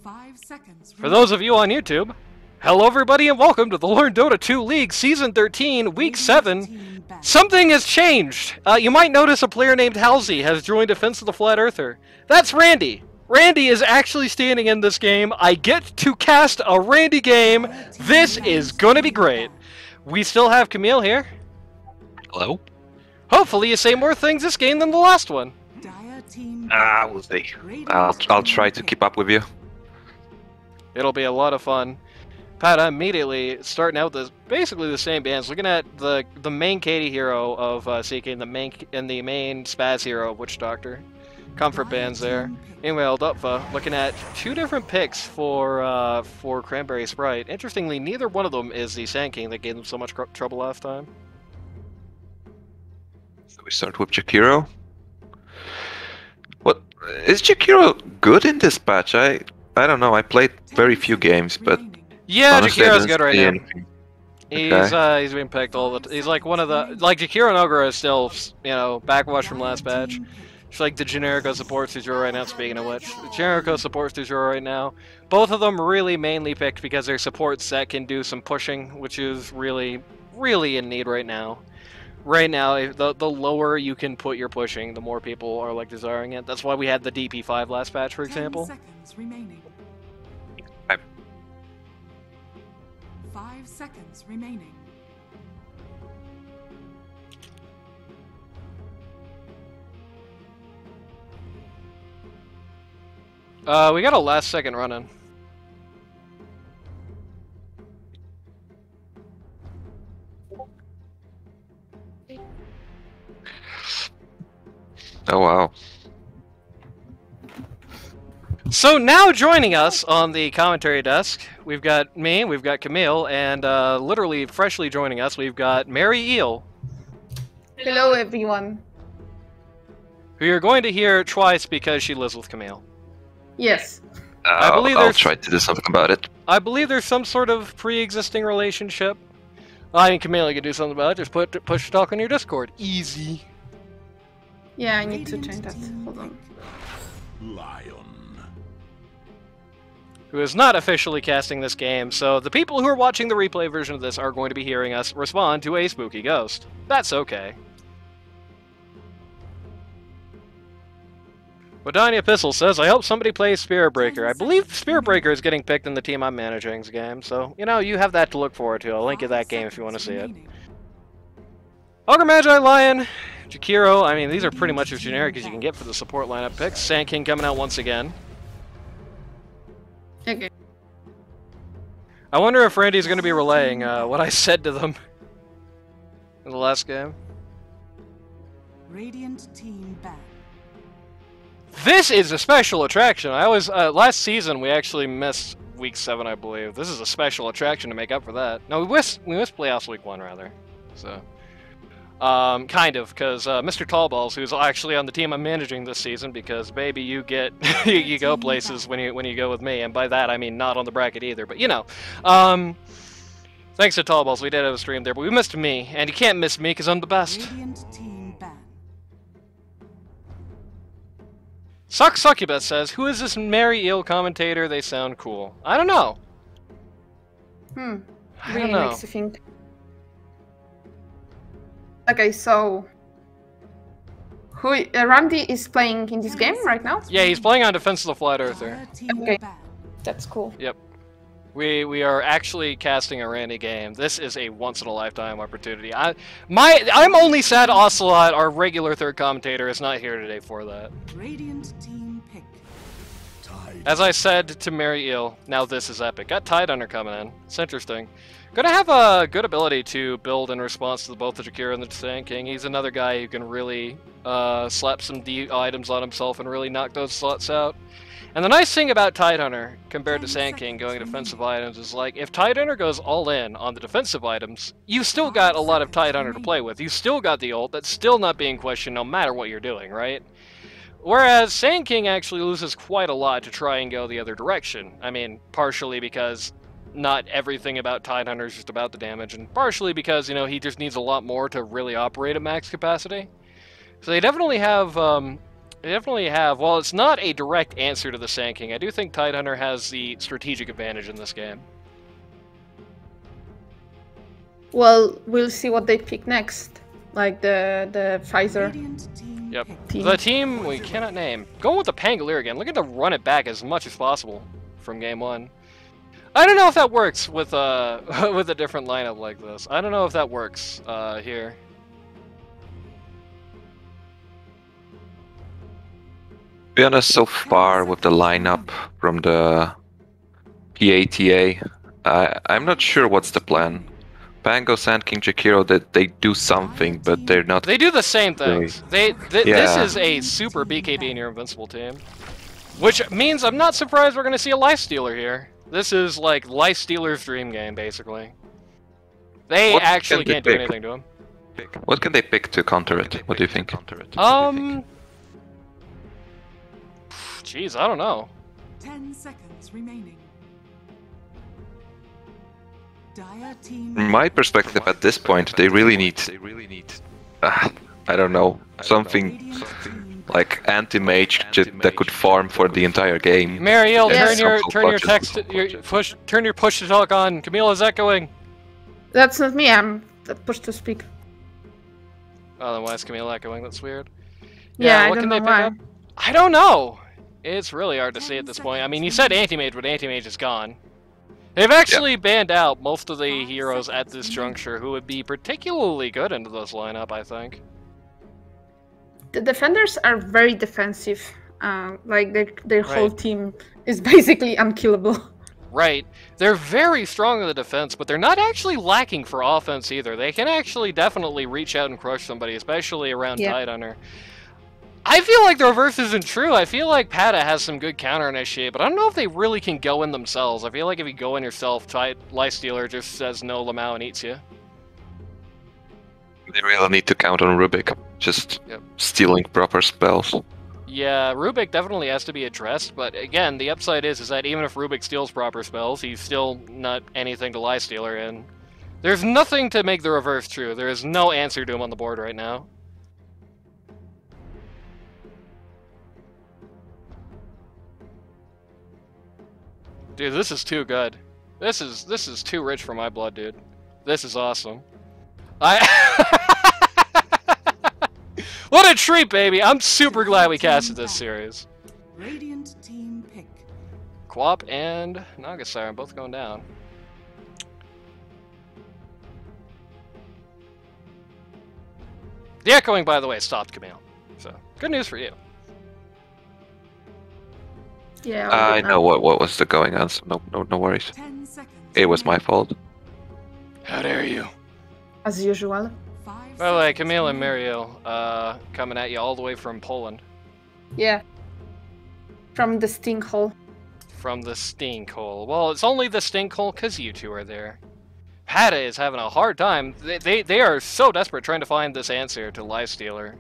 5 seconds. For those of you on YouTube, hello everybody and welcome to the Learn Dota 2 League Season 13, Week 7. Something has changed. You might notice a player named Halsey has joined Defense of the Flat Earther. That's Randy. Randy is actually standing in this game. I get to cast a Randy game. This is gonna be great. We still have Camille here. Hello? Hopefully you say more things this game than the last one. We'll see. I'll try to keep up with you. It'll be a lot of fun. Pat, immediately starting out with basically the same bands. Looking at the main Katie hero of Seeking, and the main Spaz hero of Witch Doctor. Comfort bands there. Meanwhile, DotFE looking at two different picks for Cranberry Sprite. Interestingly, neither one of them is the Sand King that gave them so much trouble last time. So we start with Jakiro. What is Jakiro good in this patch? I don't know. I played very few games, but yeah, honestly, Jakiro's good right now. anything. He's being picked all the. He's like one of the Jakiro and Ogre is still backwash from last patch. It's like the Generico supports Tuzuro right now. Speaking of which, the Generico supports Tuzuro right now. Both of them really mainly picked because they're supports that can do some pushing, which is really in need right now. Right now, the lower you can put your pushing, the more people are like desiring it. That's why we had the DP5 last patch, for example. 10 seconds remaining. 5 seconds remaining. We got a last second run-in. Oh wow. So now joining us on the commentary desk, we've got me, we've got Camille, and literally freshly joining us, we've got Mary Eel. Hello everyone. Who you're going to hear twice because she lives with Camille. Yes. I'll try to do something about it. I believe there's some sort of pre-existing relationship. I mean, Camille, you can do something about it. Just push talk on your Discord. Easy. Yeah, I need to change that. Hold on. Lion. Who is not officially casting this game, so the people who are watching the replay version of this are going to be hearing us respond to a spooky ghost. That's okay. Wadania Pistol says, I hope somebody plays Spirit Breaker. I believe Spirit Breaker is getting picked in the team I'm managing's game, so, you have that to look forward to. I'll link you that game if you want to see it. Ogre Magi Lion, Jakiro, I mean, these are pretty much as generic as you can get for the support lineup picks. Sand King coming out once again. Okay. I wonder if Randy's going to be relaying what I said to them in the last game. Radiant team back. This is a special attraction. I always last season we actually missed week 7, I believe. This is a special attraction to make up for that. No, we missed playoffs week 1 rather. So, kind of, because Mr. Tallballs, who's actually on the team I'm managing this season, because baby, you get you go places when you go with me, and by that I mean not on the bracket either. But thanks to Tallballs, we did have a stream there, but we missed me, and you can't miss me because I'm the best. Radiant team back. Succubus says, who is this Mary Eel commentator? They sound cool. I don't know. I Really don't know. makes you think. Okay, so Randy is playing in this game right now? Yeah, he's playing on Defense of the Flat Earther. Okay. That's cool. Yep. We are actually casting a Randy game. This is a once-in-a-lifetime opportunity. I'm only sad Ocelot, our regular third commentator, is not here today for that. Radiant team pick. As I said to Mary Eel, now this is epic. Got Tidehunter coming in. It's interesting. Gonna have a good ability to build in response to both the Jakiro and the Sand King. He's another guy who can really slap some D items on himself and really knock those slots out. And the nice thing about Tidehunter, compared to Sand King going defensive items, is like, if Tidehunter goes all in on the defensive items, you've still got a lot of Tidehunter to play with. You've still got the ult that's still not being questioned no matter what you're doing, right? Whereas Sand King actually loses quite a lot to try and go the other direction. I mean, partially because not everything about Tidehunter is just about the damage, and partially because, he just needs a lot more to really operate at max capacity. So they definitely have They definitely have. While it's not a direct answer to the Sand King, I do think Tidehunter has the strategic advantage in this game. Well, we'll see what they pick next. Like the Pfizer. Radiant team Yep. pick. The team we cannot name. Going with the Pangolier again. Looking to run it back as much as possible from game one. I don't know if that works with with a different lineup like this. I don't know if that works here. To be honest, so far with the lineup from the PATA, I'm not sure what's the plan. Pango, Sand King, Jakiro, that they do something, but they're not. They do the same things. This Yeah. is a super BKB in your invincible team, which means I'm not surprised we're going to see a Life Stealer here. This is like Life Stealer's dream game, basically. They What actually can they can't do pick? anything to him. What can they pick to counter it? What do you think? Jeez, I don't know. 10 seconds remaining. Dire team. From my perspective, at this point, they really need. I don't know, something Radiant team pick. like anti-mage that could farm for the entire game. Mariel, Yeah. turn your text, turn your push to talk on. Camilla's echoing. That's not me. I'm push to speak. Oh, then why is Camilla echoing? That's weird. Yeah, I what don't can know they pick why. up? I don't know. It's really hard to see at this point. I mean, you said anti-mage, but anti-mage is gone. They've actually banned out most of the heroes at this juncture who would be particularly good into this lineup, I think. The defenders are very defensive. Like their whole Right. team is basically unkillable. Right. They're very strong in the defense, but they're not actually lacking for offense either. They can actually definitely reach out and crush somebody, especially around Yeah. Tidehunter. I feel like the reverse isn't true. I feel like Pata has some good counter initiate, but I don't know if they really can go in themselves. I feel like if you go in yourself, Life Stealer just says no Lamau and eats you. They really need to count on Rubik, just Yep. stealing proper spells. Yeah, Rubik definitely has to be addressed, but again, the upside is that even if Rubik steals proper spells, he's still not anything to Life Stealer in. There's nothing to make the reverse true. There is no answer to him on the board right now. Dude, this is too good. This is too rich for my blood, dude. This is awesome. What a treat, baby! I'm super glad we casted this series. Radiant team pick. Quap and Nagasire both going down. The echoing, by the way, stopped Camille. So, good news for you. Yeah. I know what was the going on, so no worries. 10 seconds. It was my fault. How dare you? As usual. 5 By the way, seconds Camille and remaining. Mariel, coming at you all the way from Poland. Yeah. From the stink hole. From the stink hole. Well, it's only the stink hole because you two are there. Pata is having a hard time. They are so desperate trying to find this answer to Life Stealer.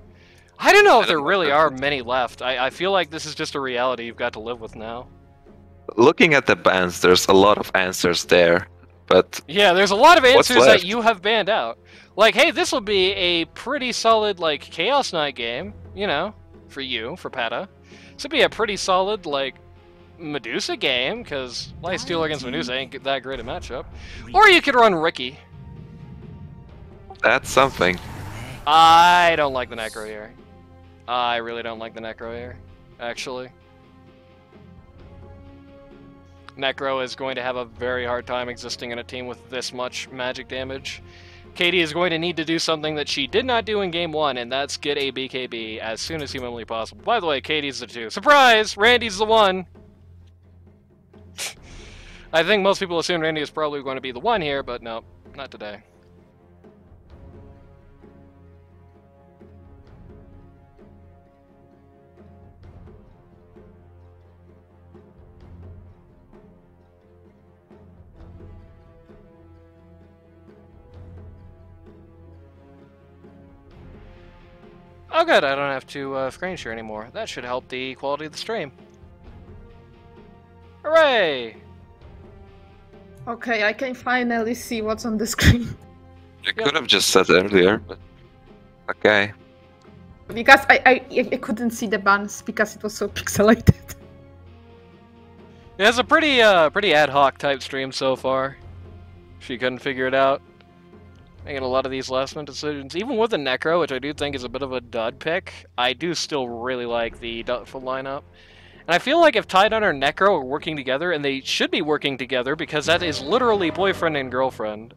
I don't know if there really are many left. I feel like this is just a reality you've got to live with now. Looking at the bans, there's a lot of answers there, but Yeah, there's a lot of What's answers that left? you have banned out. Like, hey, this will be a pretty solid, like, Chaos Knight game, you know, for you, for Pata. This would be a pretty solid, like, Medusa game, because Life Stealer against Medusa ain't that great a matchup. Or you could run Ricky. that's something. I don't like the Necro here. I really don't like the Necro here, actually. Necro is going to have a very hard time existing in a team with this much magic damage. Katie is going to need to do something that she did not do in game one, and that's get a BKB as soon as humanly possible. By the way, Katie's the 2. Surprise! Randy's the 1! I think most people assume Randy is probably going to be the 1 here, but no, not today. Oh good, I don't have to screen share anymore. That should help the quality of the stream. Hooray! Okay, I can finally see what's on the screen. You could have just said earlier, but okay. Because I couldn't see the buns because it was so pixelated. Yeah, it's a pretty ad hoc type stream so far. She couldn't figure it out. Making a lot of these last minute decisions. Even with the Necro, which I do think is a bit of a dud pick, I do still really like the DotFE lineup. And I feel like if Tidehunter and Necro are working together, and they should be working together because that is literally boyfriend and girlfriend,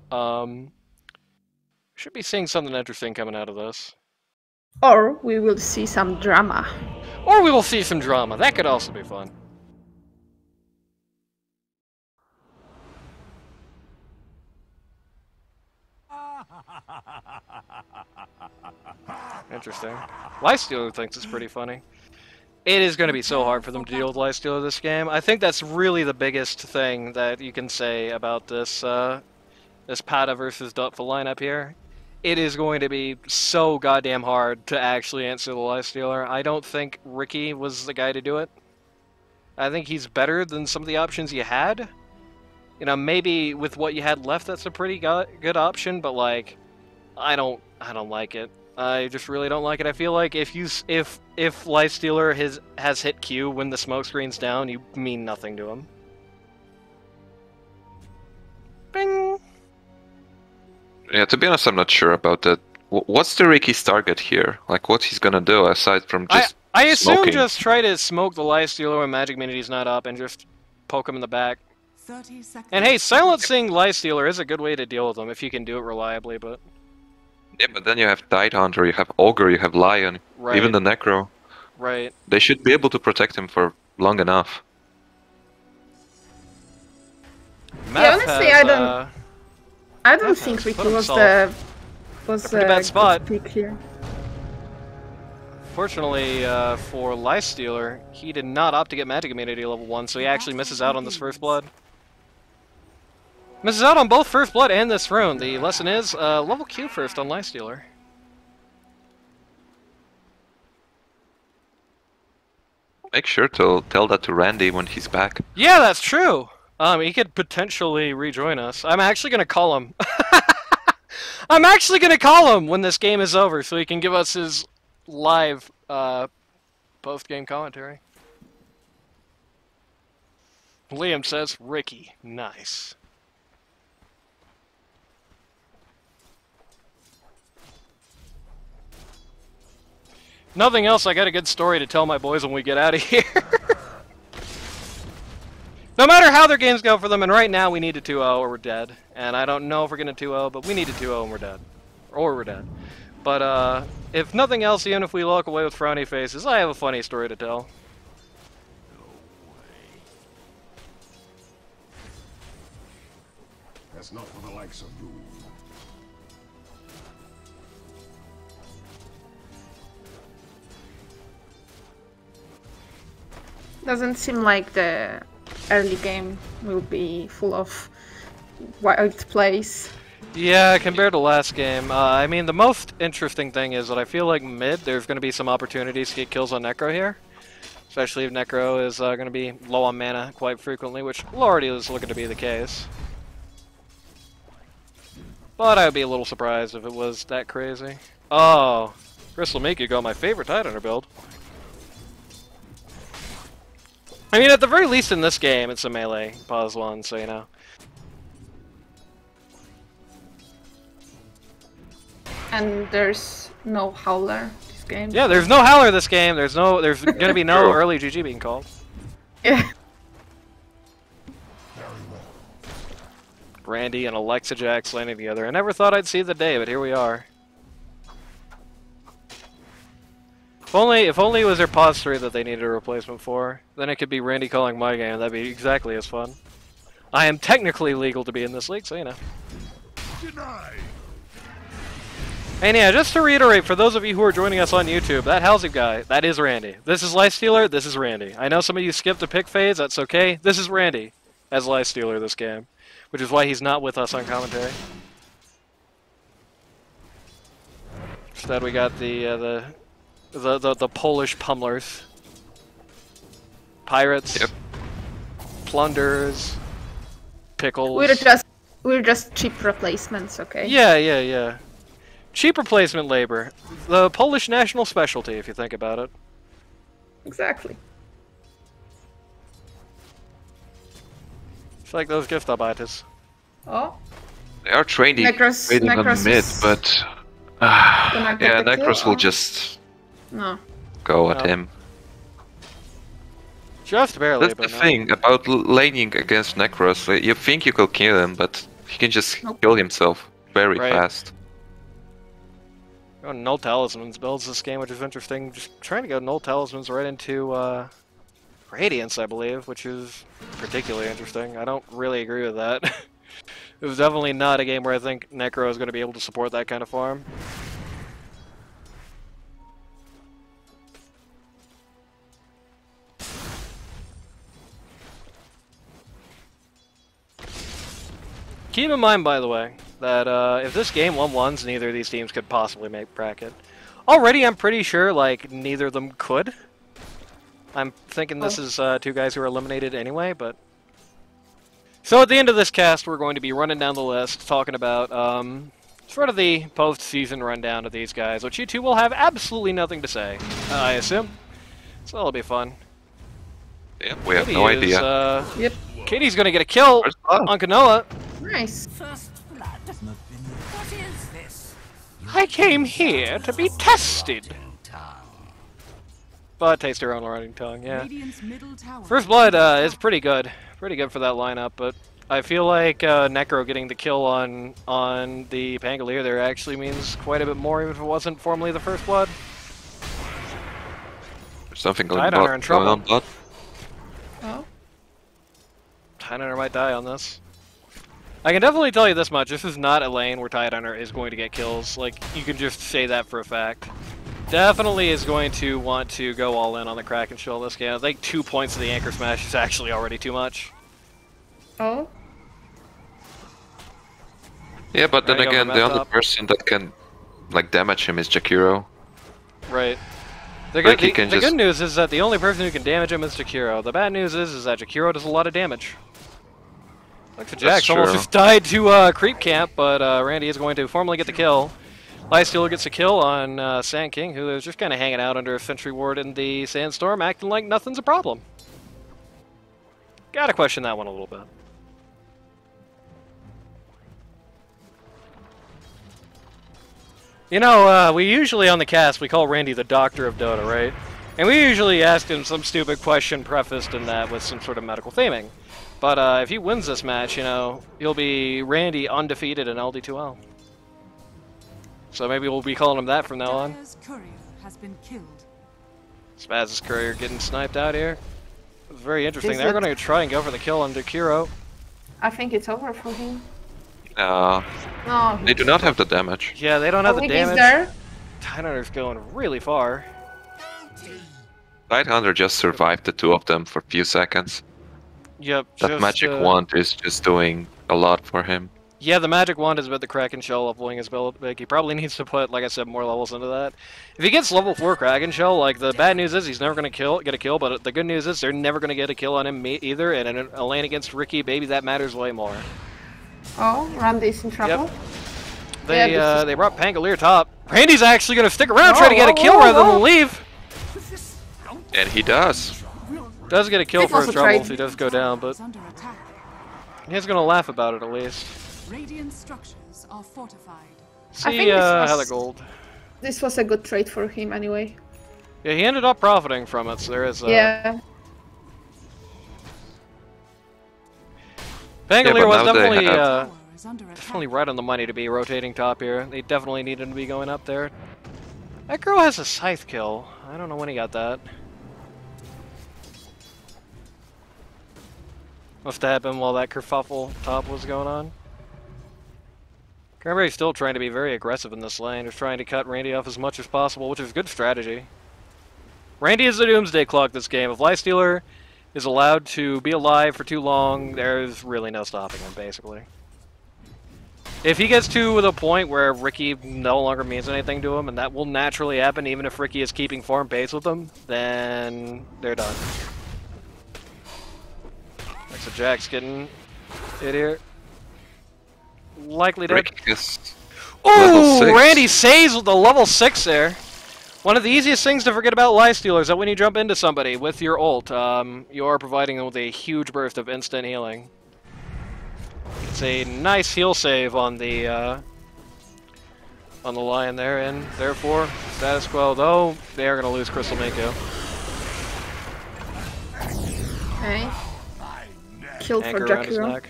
should be seeing something interesting coming out of this. Or we will see some drama. Or we will see some drama. That could also be fun. Interesting. Lifestealer thinks it's pretty funny. It is going to be so hard for them to deal with Lifestealer this game. I think that's really the biggest thing that you can say about this this Pada versus DotFE lineup here. It is going to be so goddamn hard to actually answer the Lifestealer. I don't think Ricky was the guy to do it. I think he's better than some of the options you had. You know, maybe with what you had left, that's a pretty good option. But like, I don't like it. I just really don't like it. I feel like if Lifestealer has hit Q when the smoke screen's down, you mean nothing to him. Bing. Yeah, to be honest, I'm not sure about that. What's the Ricky's target here? Like, what he's gonna do aside from just I assume smoking? just try to smoke the Lifestealer when Magic Minity's not up and just poke him in the back. 30 seconds. And hey, silencing Lifestealer is a good way to deal with them if you can do it reliably, but... Yeah, but then you have Tidehunter, you have Ogre, you have Lion, Right. even the Necro. Right. They should be able to protect him for long enough. Meph honestly, has, I don't Meph think has Ricky put was himself a pretty bad spot. good pick here. Fortunately for Lifestealer, he did not opt to get Magic Immunity level 1, so he actually misses out on this First Blood. Misses out on both First Blood and this rune. The lesson is, level Q first on Lifestealer. Make sure to tell that to Randy when he's back. Yeah, that's true! He could potentially rejoin us. I'm actually gonna call him. I'm actually gonna call him when this game is over, so he can give us his live, post-game commentary. Liam says, Ricky, nice. Nothing else, I got a good story to tell my boys when we get out of here. No matter how their games go for them, and right now we need a 2-0 or we're dead. And I don't know if we're going to 2-0, but we need a 2-0 and we're dead. Or we're dead. But if nothing else, even if we walk away with frowny faces, I have a funny story to tell. That's not for the likes of you. Doesn't seem like the early game will be full of wild plays. Yeah, compared to last game, I mean, the most interesting thing is that I feel like mid, there's going to be some opportunities to get kills on Necro here. Especially if Necro is going to be low on mana quite frequently, which already is looking to be the case. But I would be a little surprised if it was that crazy. Oh, Crystal Miku got my favorite Tidehunter build. I mean, at the very least in this game, it's a melee pause one, so you know. And there's no Howler this game. Yeah, there's no Howler this game. There's gonna be no early GG being called. Yeah. Randy and Alexa Jax landing together. I never thought I'd see the day, but here we are. If only it was their pause 3 that they needed a replacement for, then it could be Randy calling my game. That'd be exactly as fun. I am technically legal to be in this league, so you know. Denied. And yeah, just to reiterate, for those of you who are joining us on YouTube, that Halsey guy, that is Randy. This is Lifestealer, this is Randy. I know some of you skipped the pick phase, that's okay. This is Randy as Lifestealer this game, which is why he's not with us on commentary. Instead, we got the Polish pummelers, pirates, Yep. plunders, pickles. We're just cheap replacements, okay? Yeah. Cheap replacement labor. The Polish national specialty, if you think about it. Exactly. It's like those gift abates. Oh, They are trading on Necros mid, is but gonna get yeah, the kill, Necros will or- just no. go at No. him. Just barely, That's the but no. thing about laning against Necros. You think you could kill him, but he can just Nope. kill himself very Right. fast. Go null talismans builds this game, which is interesting. Just trying to go null talismans right into Radiance, I believe, which is particularly interesting. I don't really agree with that. It was definitely not a game where I think Necro is going to be able to support that kind of farm. Keep in mind, by the way, that if this game 1-1s, neither of these teams could possibly make bracket. Already, I'm pretty sure like neither of them could. I'm thinking this is two guys who are eliminated anyway, but... So at the end of this cast, we're going to be running down the list, talking about sort of the post-season rundown of these guys, which you two will have absolutely nothing to say, I assume. So that'll be fun. Yeah, we have Katie no is, idea. Yep. Katie's gonna get a kill First blood. on Kanoa. Nice. First blood. What is this? I came here to be tested. But taste your own running tongue, yeah. Radiant's middle tower. First blood is pretty good. Pretty good for that lineup, but I feel like Necro getting the kill on the Pangolier there actually means quite a bit more, even if it wasn't formerly the first blood. There's something going Tidehunter in trouble. on bot. Oh. Tidehunter might die on this. I can definitely tell you this much, this is not a lane where Tidehunter is going to get kills. Like, you can just say that for a fact. Definitely is going to want to go all in on the Kraken Shell this game. I think 2 points of the Anchor Smash is actually already too much. Oh. Yeah, but then Ready to go again, on the Meph only top? person that can like damage him is Jakiro. Right. The, Like, good, he can the just- good news is that the only person who can damage him is Jakiro. The bad news is that Jakiro does a lot of damage. Like the Jax true. almost just died to creep camp, but Randy is going to formally get the kill. Lifestealer gets a kill on Sand King, who is just kind of hanging out under a Sentry Ward in the Sandstorm, acting like nothing's a problem. Gotta question that one a little bit. You know, we usually on the cast, we call Randy the doctor of Dota, right? And we usually ask him some stupid question prefaced in that with some sort of medical theming. But if he wins this match, you know, he'll be Randy undefeated in LD2L. So maybe we'll be calling him that from now on. Dire's courier has been killed. Spaz's courier getting sniped out here. It was very interesting. Is They're it- going to try and go for the kill on Kiro. I think it's over for him. No, No. they do not have the damage. Yeah, they don't have the He's damage. there. Tidehunter's going really far. Tidehunter just survived the two of them for a few seconds. Yep. That just, magic wand is just doing a lot for him. Yeah, the magic wand is about the Kraken Shell leveling his build. Like, he probably needs to put, like I said, more levels into that. If he gets level 4 Kraken Shell, like, the bad news is he's never going to get a kill, but the good news is they're never going to get a kill on him either, and in a lane against Ricky, baby, that matters way more. Oh, Randy's in trouble. They, Yeah, this is- they brought Pangolier top. Randy's actually going to stick around, try to Oh, get a kill oh, rather oh. than leave. And he does. Does get a kill It for was his a trouble trade. if he does go down, but Is under attack. he's going to laugh about it at least. Radiant structures are fortified. See think this was- Heather Gold. This was a good trade for him anyway. Yeah, he ended up profiting from it, so there is Yeah. Pangolier Yeah, but was now they definitely have- Tower is under attack. definitely right on the money to be rotating top here. They definitely need him to be going up there. That girl has a scythe kill. I don't know when he got that. Must have happened while that kerfuffle top was going on. Cranberry's still trying to be very aggressive in this lane. Just trying to cut Randy off as much as possible, which is good strategy. Randy is the doomsday clock this game. If Lifestealer is allowed to be alive for too long, there's really no stopping him, basically. If he gets to the point where Ricky no longer means anything to him, and that will naturally happen even if Ricky is keeping farm pace with him, then they're done. Like, so Jack's getting hit here. Likely dead. Rick is Level Oh, 6. Randy saves with the level 6 there. One of the easiest things to forget about Lifestealer is that when you jump into somebody with your ult, you are providing them with a huge burst of instant healing. It's a nice heal save on the Lion there, and therefore, status quo, though, they are going to lose Crystal Mako. Okay. Kill for Anchor around his Jakiro. neck.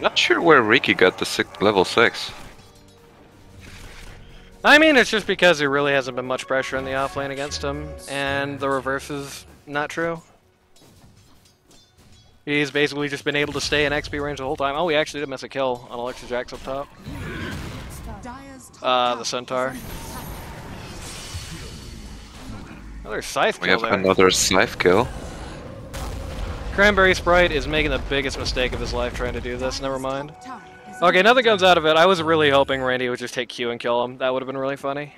Not sure where Ricky got the level 6. I mean, it's just because there really hasn't been much pressure in the offlane against him, and the reverse is not true. He's basically just been able to stay in XP range the whole time. Oh, we actually did miss a kill on Alexa Jax up top. The Centaur. Another Scythe We kill have there. another Scythe kill. Cranberry Sprite is making the biggest mistake of his life trying to do this, never mind. Okay, nothing comes out of it. I was really hoping Randy would just take Q and kill him. That would have been really funny.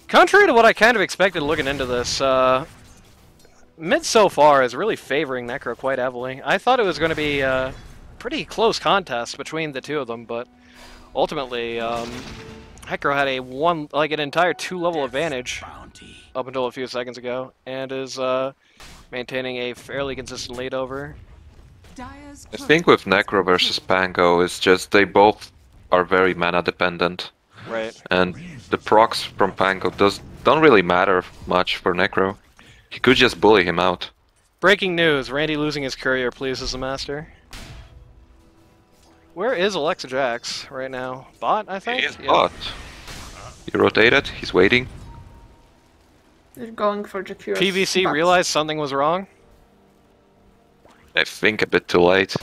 Contrary to what I kind of expected looking into this, mid so far is really favoring Necro quite heavily. I thought it was going to be a pretty close contest between the two of them, but ultimately, Necro had an entire 2-level advantage up until a few seconds ago, and is maintaining a fairly consistent lead over. I think with Necro versus Pango, it's just they both are very mana dependent. Right. And the procs from Pango don't really matter much for Necro. He could just bully him out. Breaking news, Randy losing his courier pleases the master. Where is Alexa Jax right now? Bot, I think? He is bot. He rotated, he's waiting. They're going for Jakiro. PVC realized something was wrong? I think a bit too late.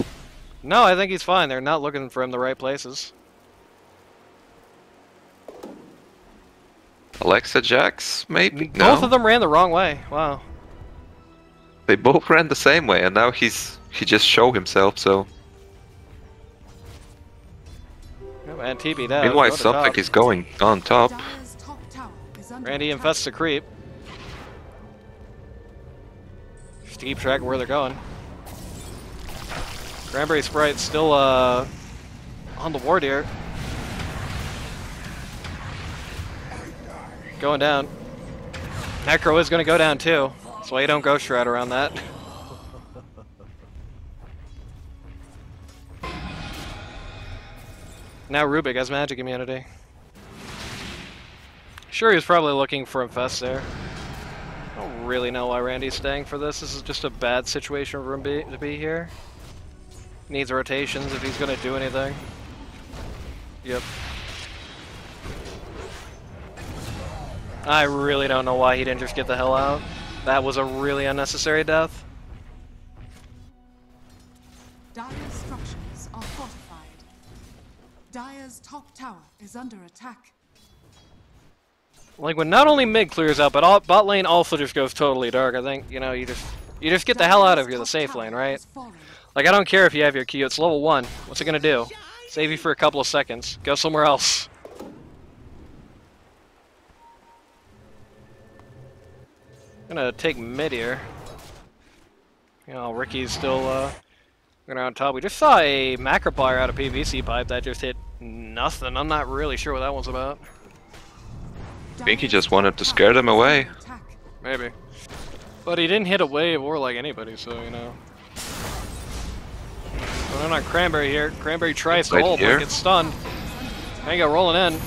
No, I think he's fine. They're not looking for him the right places. Alexa Jax, maybe? Both No. of them ran the wrong way. Wow. They both ran the same way, and now he just showed himself, so... Oh, and TB down. Meanwhile, Go to something top. is going on top. Randy infests the creep. Just to keep track of where they're going. Cranberry Sprite still on the ward here. Going down. Necro is going to go down too. That's why you don't Ghost Shroud around that. Now Rubik has magic immunity. Sure, he was probably looking for Infest there. I don't really know why Randy's staying for this. This is just a bad situation for him to be here. Needs rotations if he's going to do anything. Yep. I really don't know why he didn't just get the hell out. That was a really unnecessary death. Dire's structures are fortified. Dire's top tower is under attack. Like when not only mid clears out, but bot lane also just goes totally dark. I think you know you just get the hell out of here, the safe lane, right? Like I don't care if you have your Q. It's level 1. What's it gonna do? Save you for a couple of seconds. Go somewhere else. Gonna take mid here. You know, Ricky's still going on top. We just saw a macroplier out of PVC pipe that just hit nothing. I'm not really sure what that one's about. I think he just wanted to scare them away. Maybe. But he didn't hit a wave or like anybody, so you know. Going on Cranberry here. Cranberry tries to Right hold, but here. gets stunned. Mango rolling in.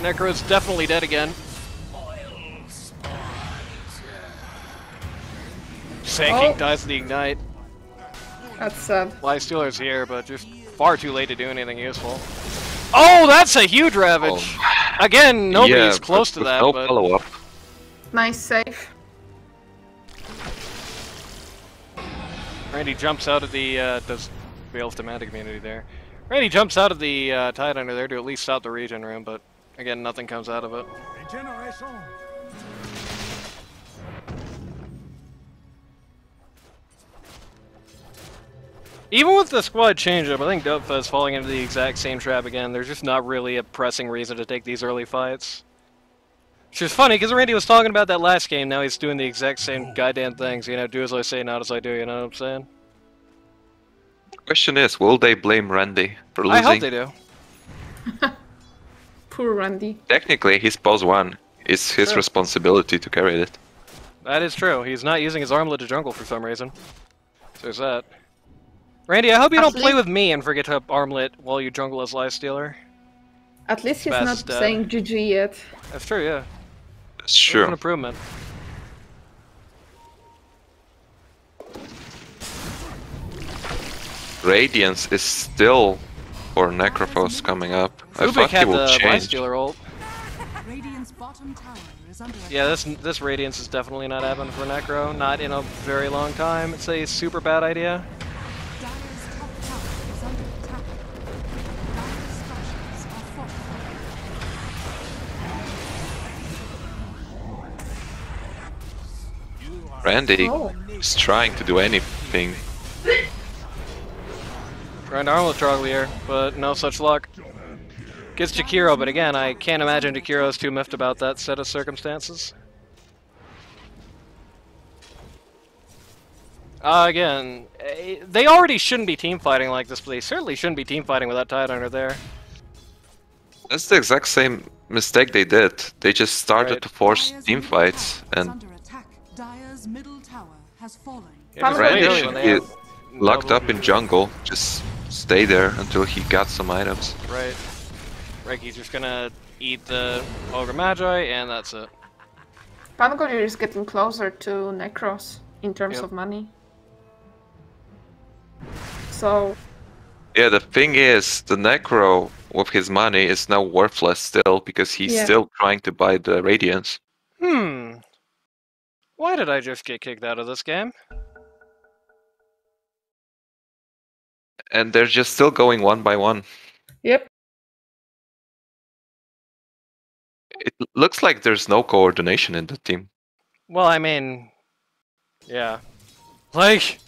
Necro's definitely dead again. Sand King dies to the Ignite. That's sad. Lifestealer's here, but just far too late to do anything useful. Oh, that's a huge Ravage! Again, nobody's close to with that, no but... follow-up. Nice save. Randy jumps out of the, does fail thematic immunity there. Randy jumps out of the Tide Under there to at least stop the regen room, but again, nothing comes out of it. Regeneration. Even with the squad change-up, I think DotFE is falling into the exact same trap again. There's just not really a pressing reason to take these early fights. Which is funny, because Randy was talking about that last game, now he's doing the exact same goddamn things. You know, do as I say, not as I do, you know what I'm saying? Question is, will they blame Randy for losing? I hope they do. Poor Randy. Technically, he's pose 1. It's his True. responsibility to carry it. That is true. He's not using his armlet to jungle for some reason. So there's that. Randy, I hope you don't play with me and forget to armlet while you jungle as Lifestealer. At least he's Spaz not is dead. saying GG yet. That's true, yeah. That's It's true. an improvement. Radiance is still for Necrophos coming up. I Ubik thought he had will the change. Lifestealer ult. Radiant's bottom tower is under attack. Yeah, this Radiance is definitely not happening for Necro. Not in a very long time. It's a super bad idea. Dire's top tower is under attack. Dire's structures are fortified. Randy Oh. is trying to do anything. Trying to armlet Trogly here, but no such luck. Gets Jakiro, but again, I can't imagine Jakiro's too miffed about that set of circumstances. Again, they already shouldn't be team fighting like this, but they certainly shouldn't be team fighting with that Tidehunter there. That's the exact same mistake they did. They just started Right. to force Dire's team middle fights, tower is and under attack. Dire's middle tower has fallen. Yeah, just Randy really should when they be have locked no- up in jungle. Just stay there until he got some items. Right. Reiki's just gonna eat the Ogre Magi, and that's it. Pangolier is getting closer to Necros in terms Yep. of money. So, Yeah, the thing is, the Necro with his money is now worthless still because he's Yeah. still trying to buy the Radiance. Why did I just get kicked out of this game? And they're just still going one by one. yep. It looks like there's no coordination in the team. Well, I mean, yeah. Like,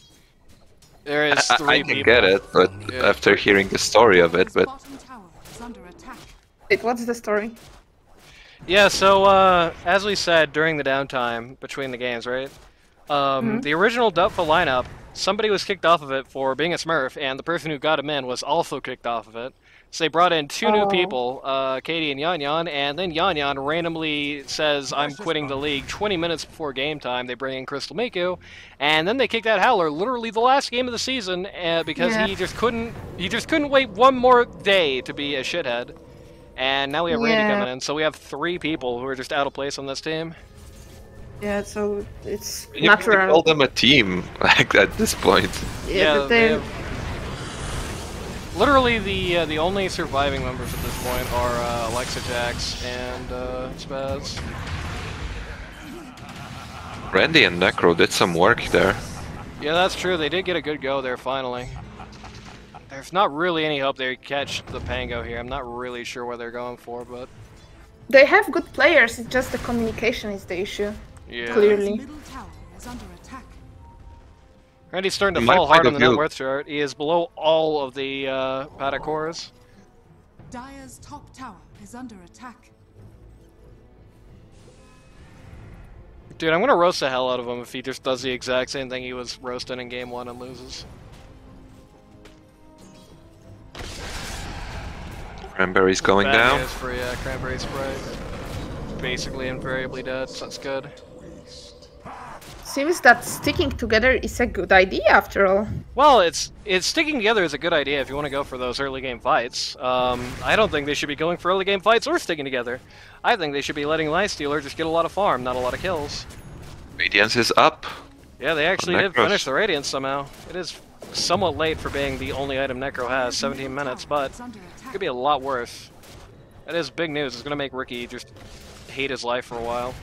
there is three I can people. get it, but Yeah. after hearing the story of it, Dire's but bottom tower is under attack. Wait, what's the story? Yeah, so, as we said during the downtime between the games, right? The original DotFE lineup, somebody was kicked off of it for being a Smurf, and the person who got him in was also kicked off of it. So they brought in two new Oh. people, Katie and Yan Yan, and then Yan Yan randomly says, I'm quitting the league 20 minutes before game time. They bring in Crystal Miku, and then they kicked out Howler literally the last game of the season because Yeah. he just couldn't wait one more day to be a shithead. And now we have Randy Yeah. coming in, so we have three people who are just out of place on this team. Yeah, so it's you can call natural. them a team like at this point. Yeah, but they they have... Literally, the only surviving members at this point are Alexa Jax and Spaz. Randy and Necro did some work there. Yeah, that's true. They did get a good go there, finally. There's not really any hope they catch the Pango here. I'm not really sure what they're going for, but... they have good players, it's just the communication is the issue. Yeah. Clearly. Middle tower is under attack. Randy's starting to In my fall point hard on of the net view- worth chart. He is below all of the Patacores. Dire's top tower is under attack. Dude, I'm gonna roast the hell out of him if he just does the exact same thing he was roasting in game 1 and loses. Cranberry's going Bad down. news for Cranberry Sprite. Basically invariably dead, so that's good. Seems that sticking together is a good idea after all. Well, it's sticking together is a good idea if you want to go for those early game fights. I don't think they should be going for early game fights or sticking together. I think they should be letting Lifestealer just get a lot of farm, not a lot of kills. Radiance is up. Yeah, they actually did Necros. finish the Radiance somehow. It is somewhat late for being the only item Necro has, 17 minutes, but It's under attack. could be a lot worse. That is big news. It's gonna make Ricky just hate his life for a while.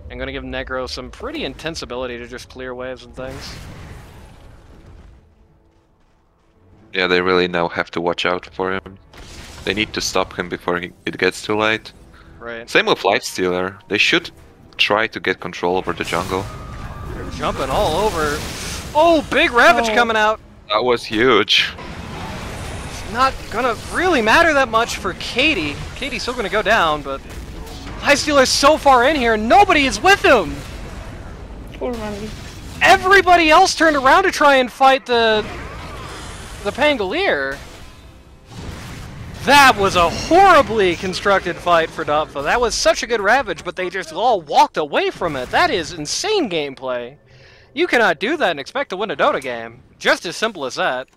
I'm gonna give Necro some pretty intense ability to just clear waves and things. Yeah, they really now have to watch out for him. They need to stop him before it gets too late. Right. Same with Lifestealer. They should try to get control over the jungle. They're jumping all over. Oh, big Ravage Oh. coming out. That was huge. Not gonna really matter that much for Katie. Katie's still gonna go down, but Lifestealer's so far in here, nobody is with him. Poor Randy. everybody else turned around to try and fight the Pangolier. That was a horribly constructed fight for DotFE. That was such a good Ravage, but they just all walked away from it. That is insane gameplay. You cannot do that and expect to win a Dota game. Just as simple as that.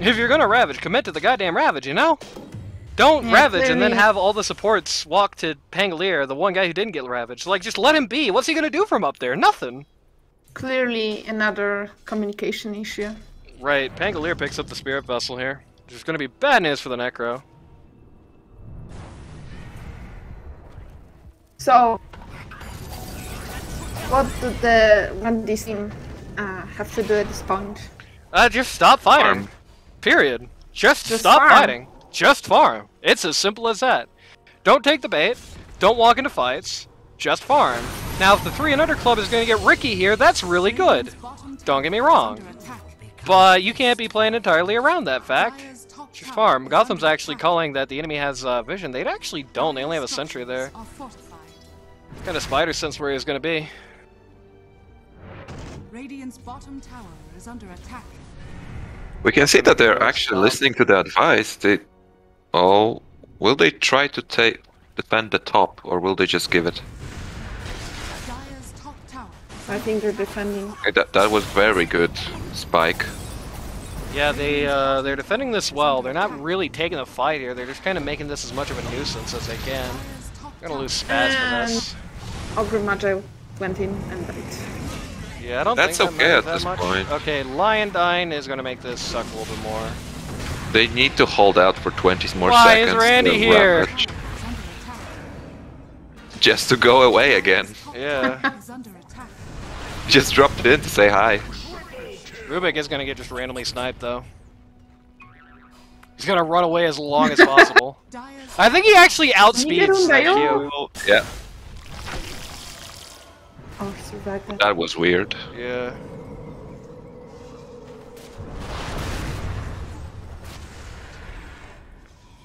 If you're gonna Ravage, commit to the goddamn Ravage, you know? Don't Ravage and then have all the supports walk to Pangolier, the one guy who didn't get Ravaged. Like, just let him be. What's he gonna do from up there? Nothing. Clearly another communication issue. Right, Pangolier picks up the Spirit Vessel here. There's gonna be bad news for the Necro. So, what do this team have to do at this point? Just stop fighting. Period. Just stop farm. fighting. Just farm. It's as simple as that. Don't take the bait. Don't walk into fights. Just farm. Now, if the 3 and Under Club is going to get Ricky here, that's really good. Don't get me wrong. But you can't be playing entirely around that fact. Just farm. Gotham's actually calling that the enemy has vision. They actually don't. They only have a sentry there. What kind of spider sense where he's going to be? Radiant's bottom tower is under attack. We can see that they're actually listening to the advice. Will they try to defend the top, or will they just give it? Dire's top tower. I think they're defending. Okay, that was very good, Spike. Yeah, they're defending this well. They're not really taking the fight here. They're just kind of making this as much of a nuisance as they can. They're gonna lose Spaz for this. Ogre Magi went in and died. Yeah, I don't That's think okay that at this much. point. Okay, Lion Dine is gonna make this suck a little bit more. They need to hold out for 20 more Why seconds. is Randy to here? Ravage. Just to go away again. Yeah. Is under attack. Just dropped it in to say hi. Rubik is gonna get just randomly sniped though. He's gonna run away as long as possible. Dire's I think he actually outspeeds that Dire's Q. Yeah, Oh, survived that. that was weird. Yeah.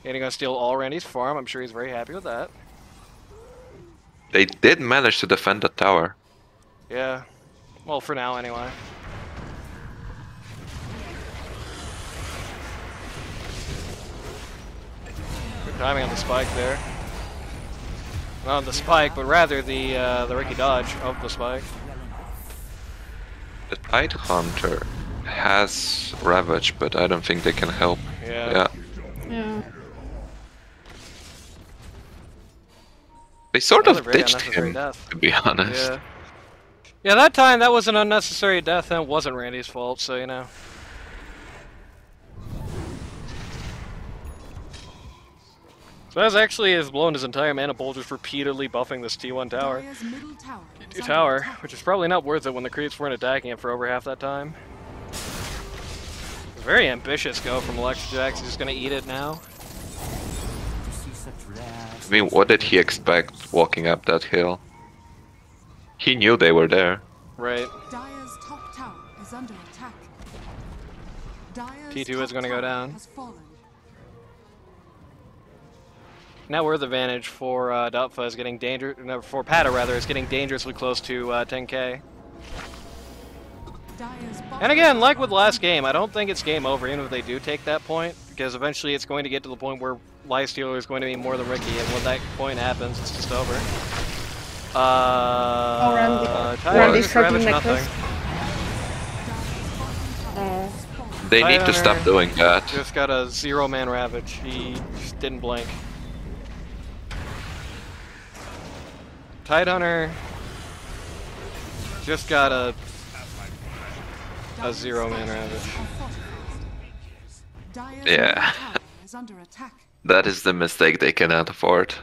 And he's gonna steal all Randy's farm. I'm sure he's very happy with that. They did manage to defend the tower. Yeah. Well, for now anyway. Good timing on the spike there. Not the spike, but rather the Ricky dodge of the spike. The Tide Hunter has Ravage, but I don't think they can help. Yeah. Yeah. They sort That was of a very ditched unnecessary him, death. to be honest. Yeah. Yeah, that time that was an unnecessary death and it wasn't Randy's fault, so you know. Spaz actually has blown his entire mana pool just repeatedly buffing this T1 tower. Dire's middle tower is T2 under tower, attack. which is probably not worth it when the creeps weren't attacking it for over half that time. Very ambitious go from Electrojax, he's just gonna eat it now. To see such rare. I mean, what did he expect walking up that hill? He knew they were there. Right. Dire's top tower is under attack. Dire's T2 is top gonna go tower down. has fallen. Now we're the advantage for DotFE is getting for Pata rather, is getting dangerously close to 10k. Dire's bottom And again, like tower with is last under game, I don't think it's game over even if they do take that point, because eventually it's going to get to the point where Lifestealer is going to be more than Ricky, and when that point happens, it's just over. Randy. Tyler Randy's just hurting ravaged necklace. nothing. They need to Tidehunter stop doing that. Just got a 0-man Ravage. He just didn't blink. Tidehunter just got a 0-man Ravage. Dire's Yeah. middle tower is under attack. That is the mistake they cannot afford.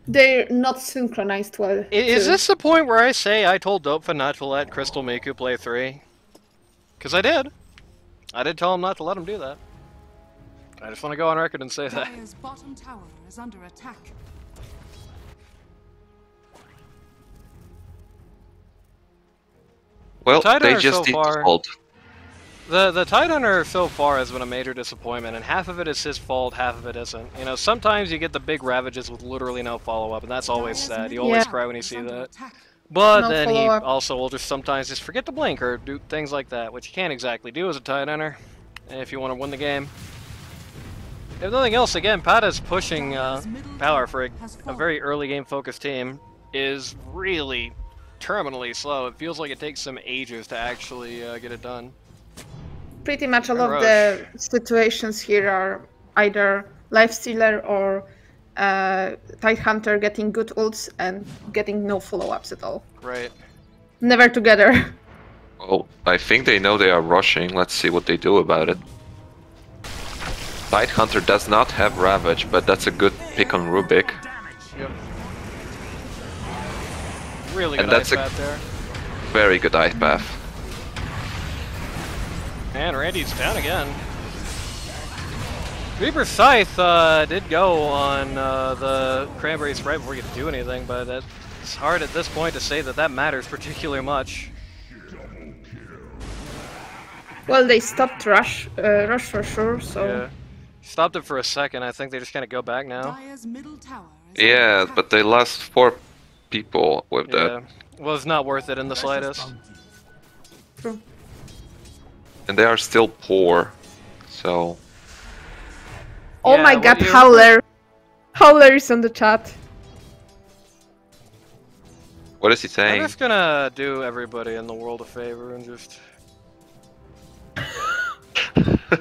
They're not synchronized well. Is too. this the point where I say I told DotFE not to let Crystal Miku play 3? Because I did. I did tell him not to let him do that. I just want to go on record and say that. Dire's bottom tower is under attack. Well, Tidehunter they just so need far- to hold. The Tidehunter so far has been a major disappointment, and half of it is his fault, half of it isn't. You know, sometimes you get the big Ravages with literally no follow-up, and that's always Dire's sad. You middle always Yeah. cry when you is see under that. attack. But No then he follow-up. also will just sometimes just forget to blink or do things like that, which you can't exactly do as a tight ender if you want to win the game. If nothing else, again, Pata's pushing power for a very early game focused team is really terminally slow. It feels like it takes some ages to actually get it done. Pretty much all And of the situations here are either Lifestealer or Tidehunter getting good ults and getting no follow-ups at all. Right. Never together. Well, I think they know they are rushing. Let's see what they do about it. Tidehunter does not have Ravage, but that's a good pick on Rubik. Yep. Really good And that's ice path there. Very good ice path. And Randy's down again. Reaper Scythe did go on the Cranberry Sprite before you could do anything, but it's hard at this point to say that that matters particularly much. Well, they stopped Rush for sure, so... Yeah. Stopped it for a second. I think they just kind of go back now. Dire's middle tower is Yeah, under attack. but they lost 4 people with Yeah. that. Well, it's not worth it in the slightest. True. And they are still poor, so... Oh Yeah, my what god, do you- Howler! Howler is on the chat. What is he I'm saying? just gonna do everybody in the world a favor and just...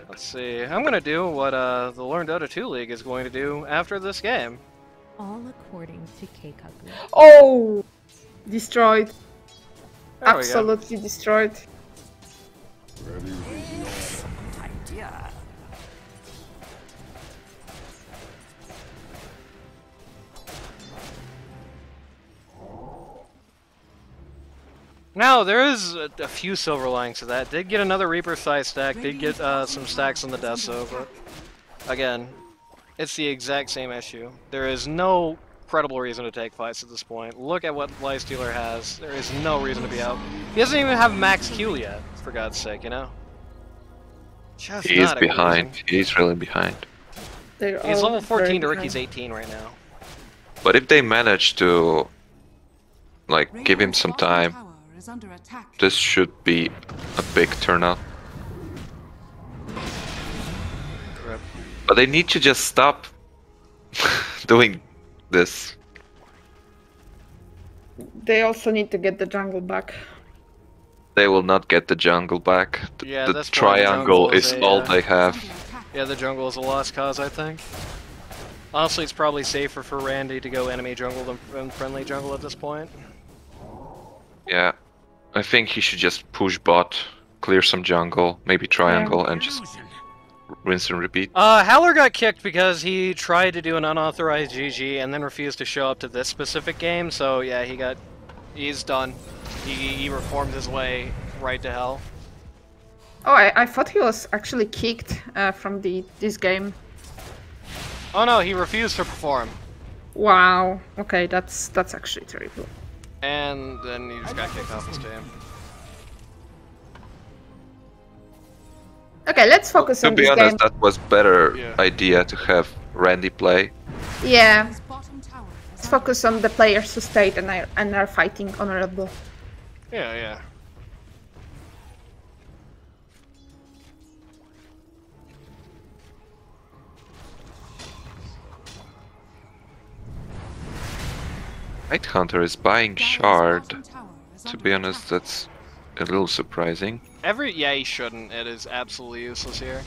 Let's see. I'm gonna do what the Learn Dota 2 League is going to do after this game. All according to K-Cup. Oh! Destroyed. There we go. Absolutely destroyed. Idea. Now, there is a few silver linings to that. Did get another Reaper size stack, did get some stacks on the Deso, but again, it's the exact same issue. There is no credible reason to take fights at this point. Look at what Lifestealer has. There is no reason to be out. He doesn't even have max Q yet, for God's sake, you know? Just He is not a good behind. reason. He's really behind. They're He's all level 14 to very Ricky's behind. 18 right now. But if they manage to, like, give him Radiant's some bottom time, tower is under attack. this should be a big turnout. Rip. But they need to just stop doing this. They also need to get the jungle back. They will not get the jungle back. Yeah, The that's why the triangle jungle is is a, all uh, they have. Under attack. Yeah, the jungle is a lost cause, I think. Honestly, it's probably safer for Randy to go enemy jungle than friendly jungle at this point. Yeah. I think he should just push bot, clear some jungle, maybe triangle, and just rinse and repeat. Howler got kicked because he tried to do an unauthorized GG and then refused to show up to this specific game, so yeah, he's done. He reformed his way right to hell. Oh, I thought he was actually kicked from this game. Oh no, he refused to perform. Wow. Okay, that's actually terrible. And then he just got kicked off his team. Okay, let's focus To on be this honest, game. that was better Yeah. idea to have Randy play. Yeah, His bottom tower is let's focus on the players who stayed and are fighting honorable. Yeah, yeah. Tidehunter is buying Dire's shard. bottom tower is To under be honest, attack. that's a little surprising. Yeah, he shouldn't. It is absolutely useless here.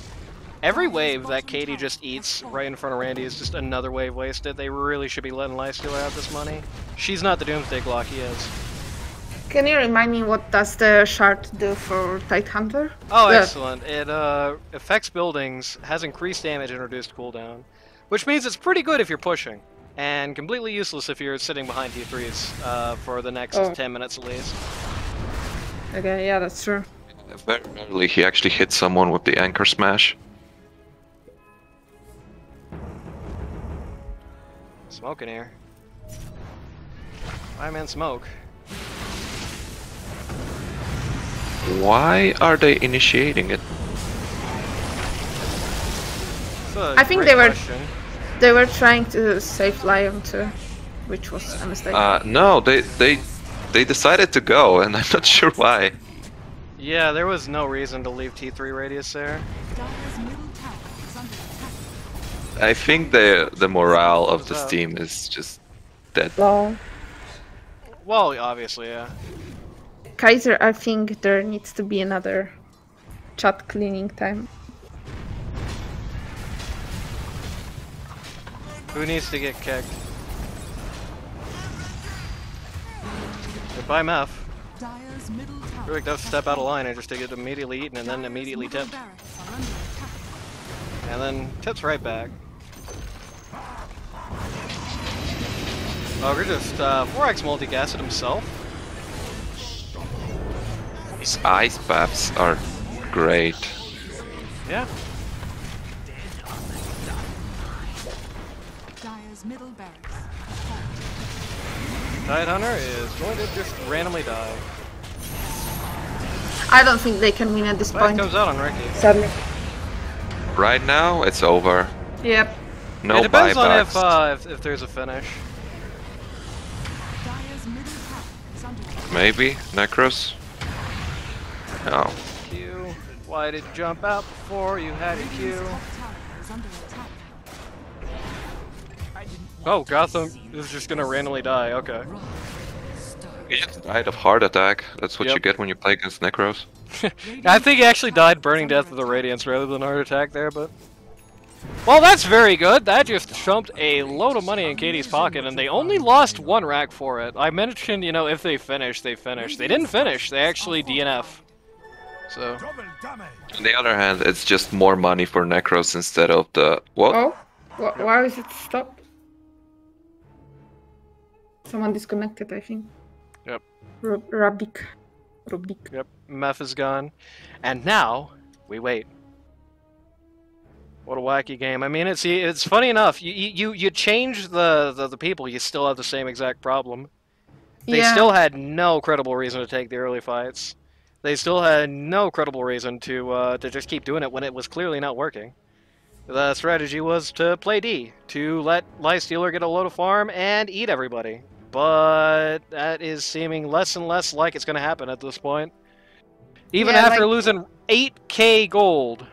Every wave that Katie just eats right in front of Randy is just another wave wasted. They really should be letting Lifestealer have this money. She's not the Doomsday Glock, he is. Can you remind me what does the shard do for Tidehunter? Oh, Yeah. excellent. It affects buildings, has increased damage and reduced cooldown. Which means it's pretty good if you're pushing. And completely useless if you're sitting behind T3s for the next Oh. 10 minutes at least. Okay, yeah, that's true. Very rarely he actually hits someone with the anchor smash. Smoke in here. Why man smoke? Why are they initiating it? That's a I think great they were- question. They were trying to save Lion too, which was a mistake. No, they decided to go, and I'm not sure why. Yeah, there was no reason to leave T3 radius there. Dire's middle tower is under attack. I think the morale of this team is just dead. Well, Well, obviously, yeah. Kaiser, I think there needs to be another chat cleaning time. Who needs to get kicked? Goodbye, Meph. Dire's middle tower. Really does step out of line and just to get immediately eaten and then immediately Dire's tipped. middle barracks are under attack. And then tips right back. Ogre just 4x multi-gassed himself. These ice baths are great. Yeah. Dire's middle barracks. Tide Hunter is going to just randomly die. I don't think they can win at this Spaz point. comes out on Ricky. Sadly. Right now, it's over. Yep. No it depends buybacks. on if there's a finish. Dire's middle tower is under attack. Maybe Necros. No. Q. Why did you jump out before you had your Q? Top tower is under attack. Oh, Gotham is just gonna randomly die. Okay. He just died of heart attack. That's what Yep. you get when you play against Necros. I think he actually died burning death of the Radiance rather than heart attack there, but... Well, that's very good. That just chumped a load of money in Katie's pocket, and they only lost 1 rack for it. I mentioned, you know, if they finish, they finish. They didn't finish. They actually DNF. So... Double damage. On the other hand, it's just more money for Necros instead of the... What? Oh, why is it stopped? Someone disconnected, I think. Yep. Rubik. Yep, Meph is gone. And now, we wait. What a wacky game. I mean, it's funny enough. You change the people, you still have the same exact problem. They Yeah. still had no credible reason to take the early fights. They still had no credible reason to just keep doing it when it was clearly not working. The strategy was to play D, to let Lifestealer get a load of farm and eat everybody. But that is seeming less and less like it's going to happen at this point. Even Yeah, after like- losing 8k gold.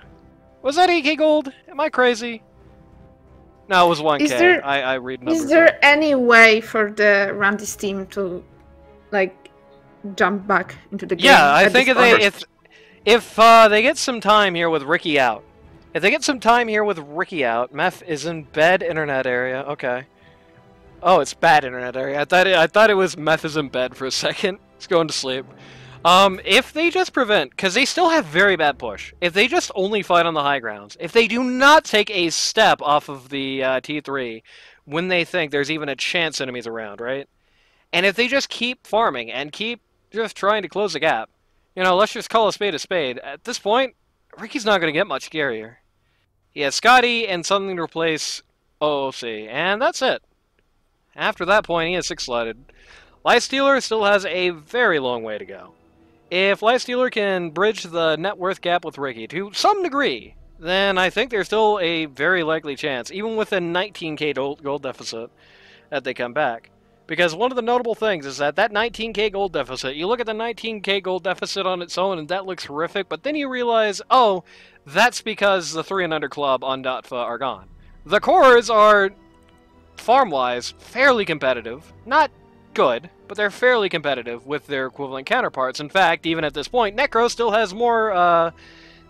Was that 8k gold? Am I crazy? No, it was 1k. Is there- I read numbers. Is there any way for the Randy's team to, like, jump back into the game? Yeah, I at think this if point? if they get some time here with Ricky out, if they get some time here with Ricky out, Meph is in bed internet area. Okay. Oh, it's bad internet area. I thought it was Meph is in bed for a second. He's going to sleep. If they just prevent, because they still have very bad push. If they just only fight on the high grounds, if they do not take a step off of the T3 when they think there's even a chance enemies around, right? And if they just keep farming and keep just trying to close the gap, you know, let's just call a spade a spade. At this point, Ricky's not going to get much scarier. He has Scotty and something to replace OOC, and that's it. After that point, he is 6-slotted. Lifestealer still has a very long way to go. If Lifestealer can bridge the net worth gap with Ricky to some degree, then I think there's still a very likely chance, even with a 19k gold deficit, that they come back. Because one of the notable things is that 19k gold deficit, you look at the 19k gold deficit on its own and that looks horrific, but then you realize, oh, that's because the 3 and under club on DotFE are gone. The cores are, farm-wise, fairly competitive. Not good, but they're fairly competitive with their equivalent counterparts. In fact, even at this point, Necro still has more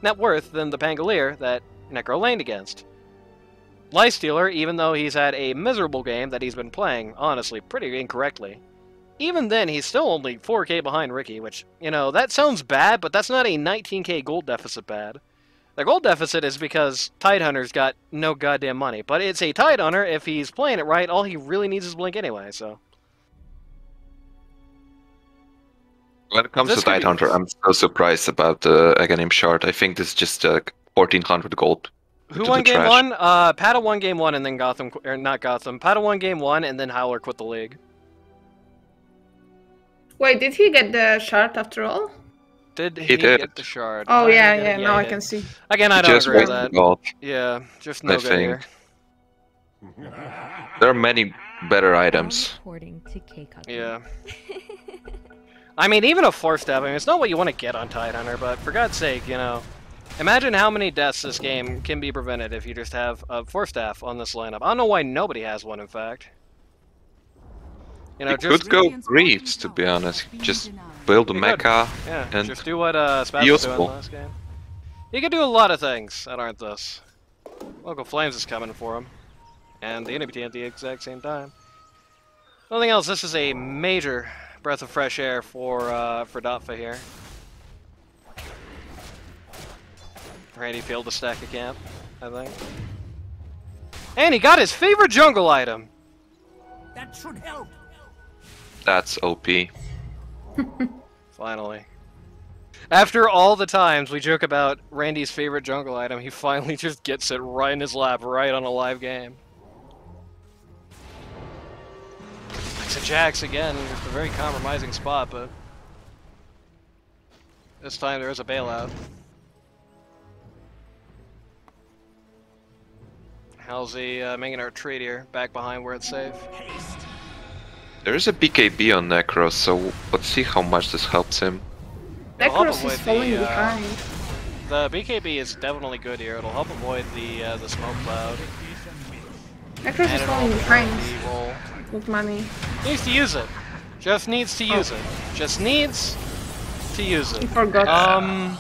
net worth than the Pangolier that Necro laned against. Lifestealer, even though he's had a miserable game that he's been playing, honestly, pretty incorrectly, even then he's still only 4k behind Ricky, which, you know, that sounds bad, but that's not a 19k gold deficit bad. The gold deficit is because Tidehunter's got no goddamn money, but it's a Tidehunter, if he's playing it right, all he really needs is Blink anyway, so... When it comes This to could be- Tidehunter, I'm so surprised about the Aghanim shard. I think this is just 1400 gold. Who into won the game trash. 1? Pada won game 1 and then Gotham, or not Gotham, Pada won game 1 and then Howler quit the league. Wait, did he get the shard after all? Did he did. get the shard? Oh, Did yeah, he get it? now he I did. can see. Again, I He don't just agree with wasted that. gold. Yeah, just no I good think. here. There are many better items. All according to K-Cup. Yeah. I mean, even a 4-step, I mean, it's not what you want to get on Tidehunter, but for God's sake, you know, imagine how many deaths this game can be prevented if you just have a 4-staff on this lineup. I don't know why nobody has one, in fact. You know, You just could go Greaves, to be honest. Just build a mecha yeah, and just do what Spaz was doing useful. last game. You can do a lot of things that aren't this. Local Flames is coming for him, and the enemy team at the exact same time. Nothing else. This is a major breath of fresh air for DotFE here. Randy failed to stack a camp, I think. And he got his favorite jungle item! That should help. That's OP. Finally. After all the times we joke about Randy's favorite jungle item, he finally just gets it right in his lap, right on a live game. It's a Jax again, just a very compromising spot, but this time there is a bailout. How's the making our trade here? Back behind where it's safe. There is a BKB on Necros, so let's see how much this helps him. It'll help Necros is avoid falling the, behind. The BKB is definitely good here. It'll help avoid the smoke cloud. Necros And is it'll falling avoid behind the roll. with money. Needs to use it. Just needs to use it. Just needs to use He it. forgot.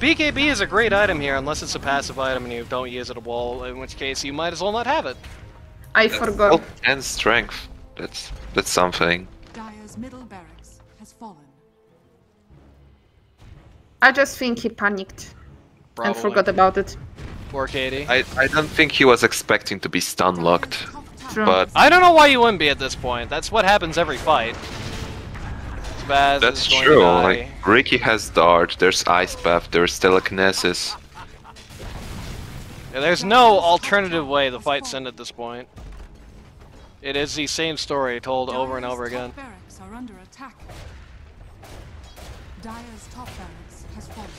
BKB is a great item here, unless it's a passive item and you don't use it at all, in which case you might as well not have it. I That's forgot. health and strength. That's something. Dire's middle barracks has fallen. I just think he panicked and forgot about it. Poor Katie. I don't think he was expecting to be stun locked, True. but I don't know why you wouldn't be at this point. That's what happens every fight. Spaz that's is going true. to die. Like Ricky has Dart, there's Ice Path, there's Telekinesis. Yeah, there's no alternative way the fight's end at this point. It is the same story told over and over again. Top barracks are under attack. Dire's top barracks has fallen.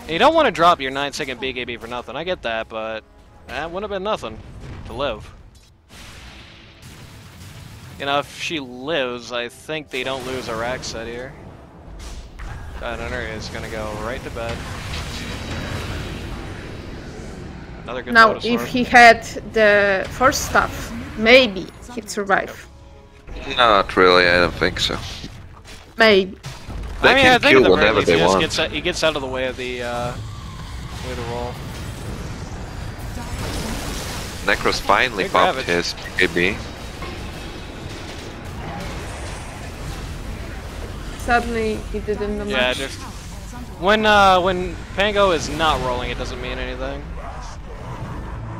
And you don't want to drop your 9-second BKB for nothing. I get that, but that wouldn't have been nothing to live. You know, if she lives, I think they don't lose a rack set here. Tidehunter is going to go right to bed. Another good Now, Lotus if Orb. he had the first stuff, maybe he'd survive. Not really, I don't think so. Maybe. They I mean, can I think kill at the very whatever least they he, want. he gets out of the way of the roll. Necros finally They grab popped it. his BKB. Sadly, he didn't know Yeah, much. just when Pango is not rolling, it doesn't mean anything.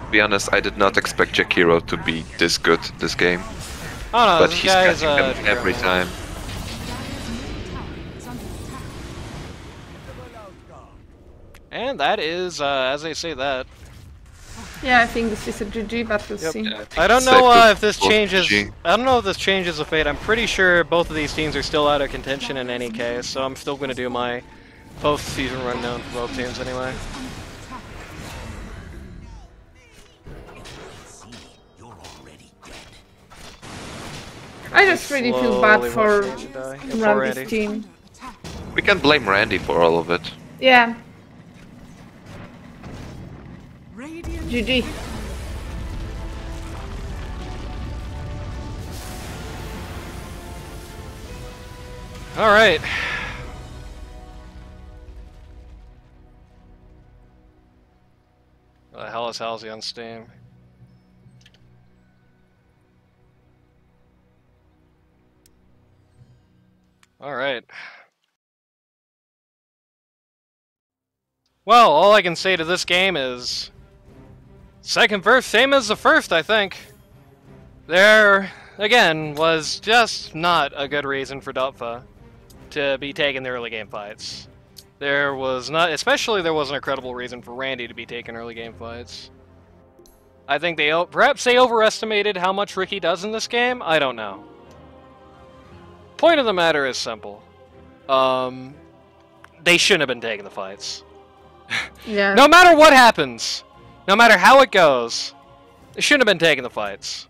To be honest, I did not expect Jakiro to be this good this game, Oh no, but this he's guy's catching them every time. And that is, as they say that. Yeah, I think this is a GG, but we'll see. Yeah, think I don't it's know safe to if this vote changes. GG. I don't know if this changes the fate. I'm pretty sure both of these teams are still out of contention in any case, so I'm still going to do my post-season rundown for both teams anyway. I just really feel bad Slowly for watch Randy die. Yeah, poor Randy's Randy. team. We can blame Randy for all of it. Yeah, Radiant GG. All right. What the hell is Halsey on Steam? All right. Well, all I can say to this game is second verse, same as the first, I think. There, again, was just not a good reason for DotFE to be taking the early game fights. There was not, especially there wasn't a credible reason for Randy to be taking early game fights. I think perhaps they overestimated how much Ricky does in this game. I don't know. Point of the matter is simple. They shouldn't have been taking the fights. Yeah. No matter what happens, no matter how it goes, they shouldn't have been taking the fights.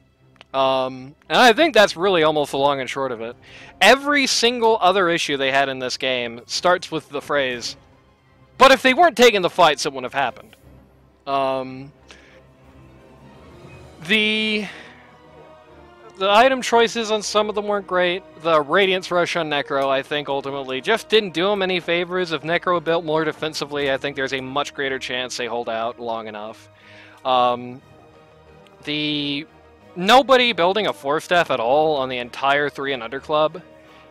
And I think that's really almost the long and short of it. Every single other issue they had in this game starts with the phrase, "But if they weren't taking the fights, it wouldn't have happened." The item choices on some of them weren't great. The Radiance Rush on Necro, I think, ultimately just didn't do him any favors. If Necro built more defensively, I think there's a much greater chance they hold out long enough. Nobody building a 4-staff at all on the entire 3 and under club.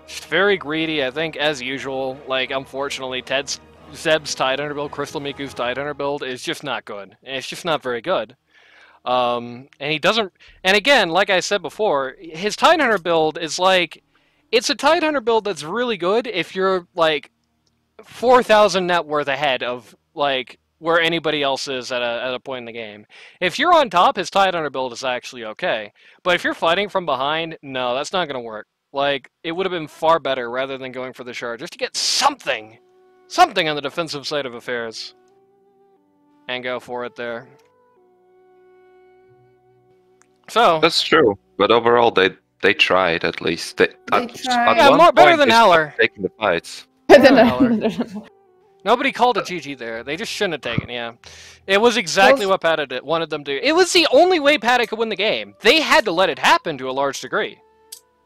Just very greedy, I think, as usual. Like, unfortunately, Zeb's Tidehunter build, Crystal Miku's Tidehunter build is just not good. It's just not very good. And he doesn't... And again, like I said before, his Tidehunter build is like... It's a Tidehunter build that's really good if you're, like, 4,000 net worth ahead of, like, where anybody else is at a point in the game. If you're on top, his Tidehunter build is actually okay. But if you're fighting from behind, no, that's not going to work. Like, it would have been far better rather than going for the shard, just to get something on the defensive side of affairs. And go for it there. So That's true, but overall they tried at least. They tried. Yeah, one better point than they stopped Howler. taking the fights. I don't Yeah, know. Nobody called a GG there. They just shouldn't have taken, yeah. It was exactly what Pata wanted them to do. It was the only way Pata could win the game. They had to let it happen to a large degree.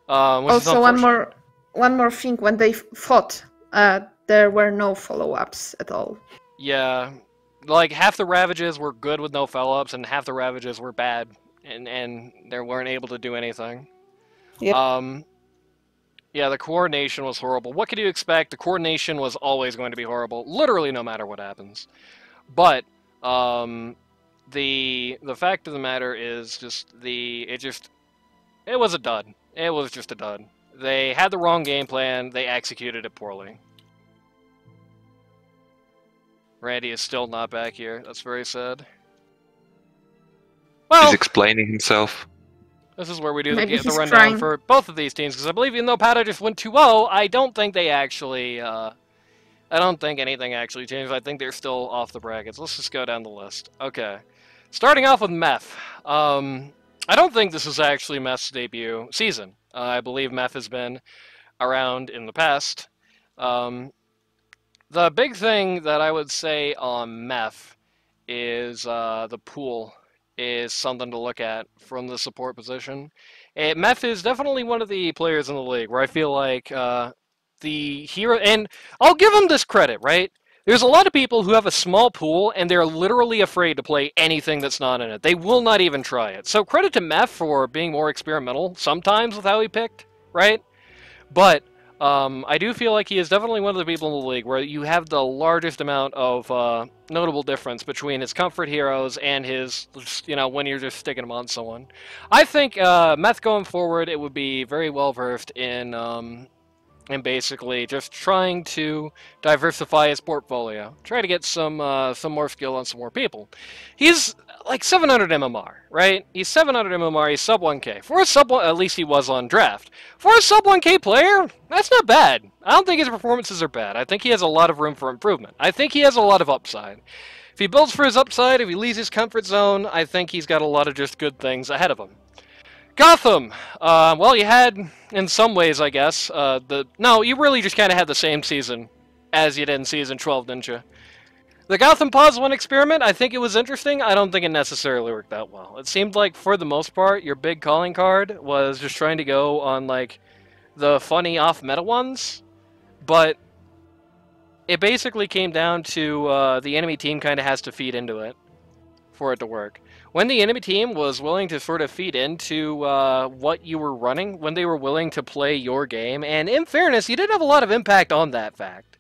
Also, one more thing. When they fought, there were no follow-ups at all. Yeah. Like, half the Ravages were good with no follow-ups, and half the Ravages were bad. And they weren't able to do anything. Yep. Yeah, the coordination was horrible. What could you expect? The coordination was always going to be horrible, literally no matter what happens. But the fact of the matter is it was a dud. It was just a dud. They had the wrong game plan. They executed it poorly. Randy is still not back here. That's very sad. Well, He's explaining himself. this is where we do the Maybe he's rundown trying. for both of these teams, because I believe even though Pata just went 2-0, I don't think they actually, I don't think anything actually changed. I think they're still off the brackets. Let's just go down the list. Okay. Starting off with Meph. I don't think this is actually Meph's debut season. I believe Meph has been around in the past. The big thing that I would say on Meph is the pool is something to look at from the support position. Meph is definitely one of the players in the league where I feel like the hero, and I'll give him this credit, right? There's a lot of people who have a small pool and they're literally afraid to play anything that's not in it. They will not even try it. So credit to Meph for being more experimental sometimes with how he picked, right? But I do feel like he is definitely one of the people in the league where you have the largest amount of notable difference between his comfort heroes and his, when you're just sticking him on someone. I think Meth going forward, it would be very well versed in basically just trying to diversify his portfolio. Try to get some more skill on some more people. He's like 700 MMR, right? He's 700 MMR, he's sub 1k. For a sub 1, at least he was on draft. For a sub 1k player, that's not bad. I don't think his performances are bad. I think he has a lot of room for improvement. I think he has a lot of upside. If he builds for his upside, if he leaves his comfort zone, I think he's got a lot of just good things ahead of him. Gotham! Well, you had, in some ways, I guess, no, you really just kind of had the same season as you did in Season 12, didn't you? The Gotham Pause 1 experiment, I think it was interesting. I don't think it necessarily worked out well. It seemed like, for the most part, your big calling card was just trying to go on, like, the funny off-meta ones, but it basically came down to the enemy team kind of has to feed into it for it to work. When the enemy team was willing to sort of feed into what you were running, when they were willing to play your game, and in fairness, you did have a lot of impact on that fact,